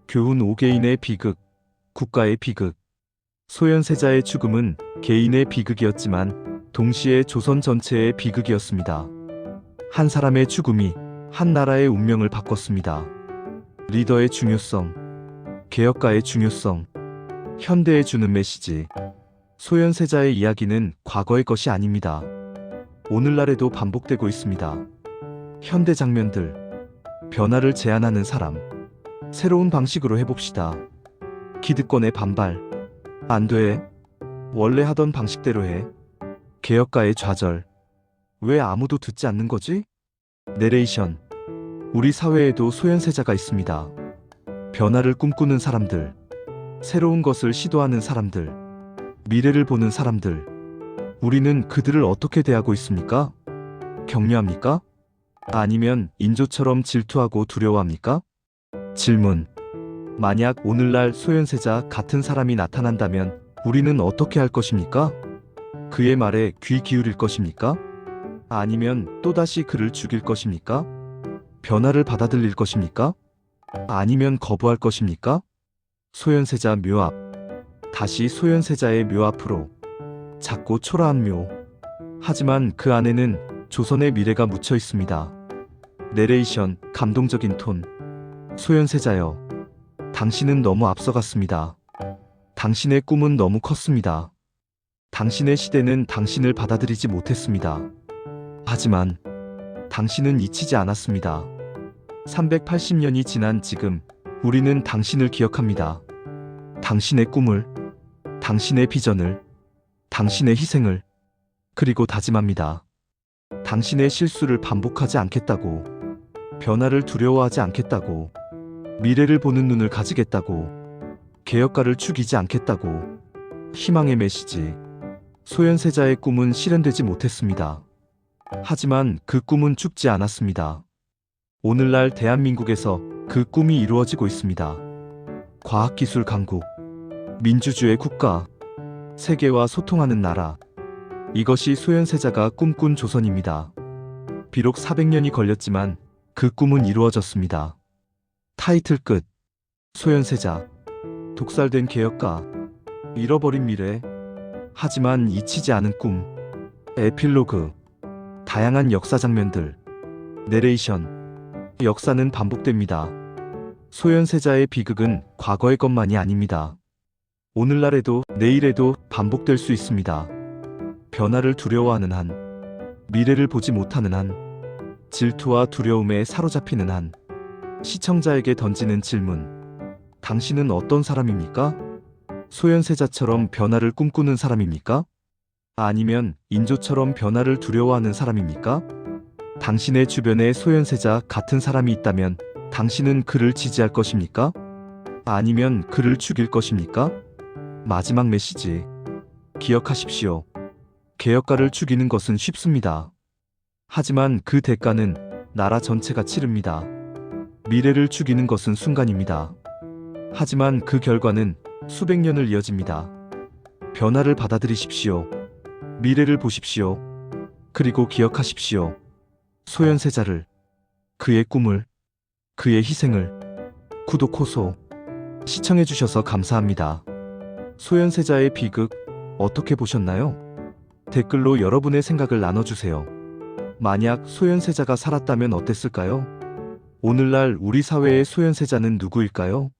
Speaker 1: 교훈 5. 개인의 비극, 국가의 비극. 소현세자의 죽음은 개인의 비극이었지만 동시에 조선 전체의 비극이었습니다. 한 사람의 죽음이 한 나라의 운명을 바꿨습니다. 리더의 중요성, 개혁가의 중요성, 현대에 주는 메시지. 소현세자의 이야기는 과거의 것이 아닙니다. 오늘날에도 반복되고 있습니다. 현대 장면들. 변화를 제안하는 사람. 새로운 방식으로 해봅시다. 기득권의 반발. 안 돼. 원래 하던 방식대로 해. 개혁가의 좌절. 왜 아무도 듣지 않는 거지? 내레이션. 우리 사회에도 소현세자가 있습니다. 변화를 꿈꾸는 사람들. 새로운 것을 시도하는 사람들. 미래를 보는 사람들. 우리는 그들을 어떻게 대하고 있습니까? 격려합니까? 아니면 인조처럼 질투하고 두려워합니까? 질문. 만약 오늘날 소현세자 같은 사람이 나타난다면 우리는 어떻게 할 것입니까? 그의 말에 귀 기울일 것입니까? 아니면 또다시 그를 죽일 것입니까? 변화를 받아들일 것입니까? 아니면 거부할 것입니까? 소현세자 묘 앞. 다시 소현세자의 묘 앞으로. 작고 초라한 묘. 하지만 그 안에는 조선의 미래가 묻혀 있습니다. 내레이션, 감동적인 톤. 소현세자여. 당신은 너무 앞서갔습니다. 당신의 꿈은 너무 컸습니다. 당신의 시대는 당신을 받아들이지 못했습니다. 하지만 당신은 잊히지 않았습니다. 380년이 지난 지금 우리는 당신을 기억합니다. 당신의 꿈을, 당신의 비전을, 당신의 희생을, 그리고 다짐합니다. 당신의 실수를 반복하지 않겠다고. 변화를 두려워하지 않겠다고, 미래를 보는 눈을 가지겠다고, 개혁가를 죽이지 않겠다고. 희망의 메시지. 소현세자의 꿈은 실현되지 못했습니다. 하지만 그 꿈은 죽지 않았습니다. 오늘날 대한민국에서 그 꿈이 이루어지고 있습니다. 과학기술 강국, 민주주의 국가, 세계와 소통하는 나라. 이것이 소현세자가 꿈꾼 조선입니다. 비록 400년이 걸렸지만 그 꿈은 이루어졌습니다. 타이틀 끝. 소현세자. 독살된 개혁가. 잃어버린 미래. 하지만 잊히지 않은 꿈. 에필로그. 다양한 역사 장면들. 내레이션. 역사는 반복됩니다. 소현세자의 비극은 과거의 것만이 아닙니다. 오늘날에도 내일에도 반복될 수 있습니다. 변화를 두려워하는 한, 미래를 보지 못하는 한, 질투와 두려움에 사로잡히는 한. 시청자에게 던지는 질문. 당신은 어떤 사람입니까? 소현세자처럼 변화를 꿈꾸는 사람입니까? 아니면 인조처럼 변화를 두려워하는 사람입니까? 당신의 주변에 소현세자 같은 사람이 있다면 당신은 그를 지지할 것입니까? 아니면 그를 죽일 것입니까? 마지막 메시지. 기억하십시오. 개혁가를 죽이는 것은 쉽습니다. 하지만 그 대가는 나라 전체가 치릅니다. 미래를 죽이는 것은 순간입니다. 하지만 그 결과는 수백 년을 이어집니다. 변화를 받아들이십시오. 미래를 보십시오. 그리고 기억하십시오. 소현세자를, 그의 꿈을, 그의 희생을. 구독, 호소. 시청해주셔서 감사합니다. 소현세자의 비극, 어떻게 보셨나요? 댓글로 여러분의 생각을 나눠주세요. 만약 소현세자가 살았다면 어땠을까요? 오늘날 우리 사회의 소현세자는 누구일까요?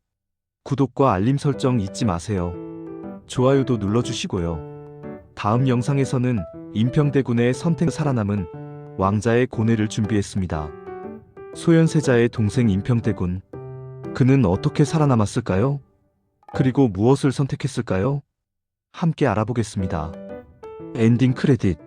Speaker 1: 구독과 알림 설정 잊지 마세요. 좋아요도 눌러주시고요. 다음 영상에서는 임평대군의 선택 살아남은 왕자의 고뇌를 준비했습니다. 소현세자의 동생 임평대군. 그는 어떻게 살아남았을까요? 그리고 무엇을 선택했을까요? 함께 알아보겠습니다. 엔딩 크레딧.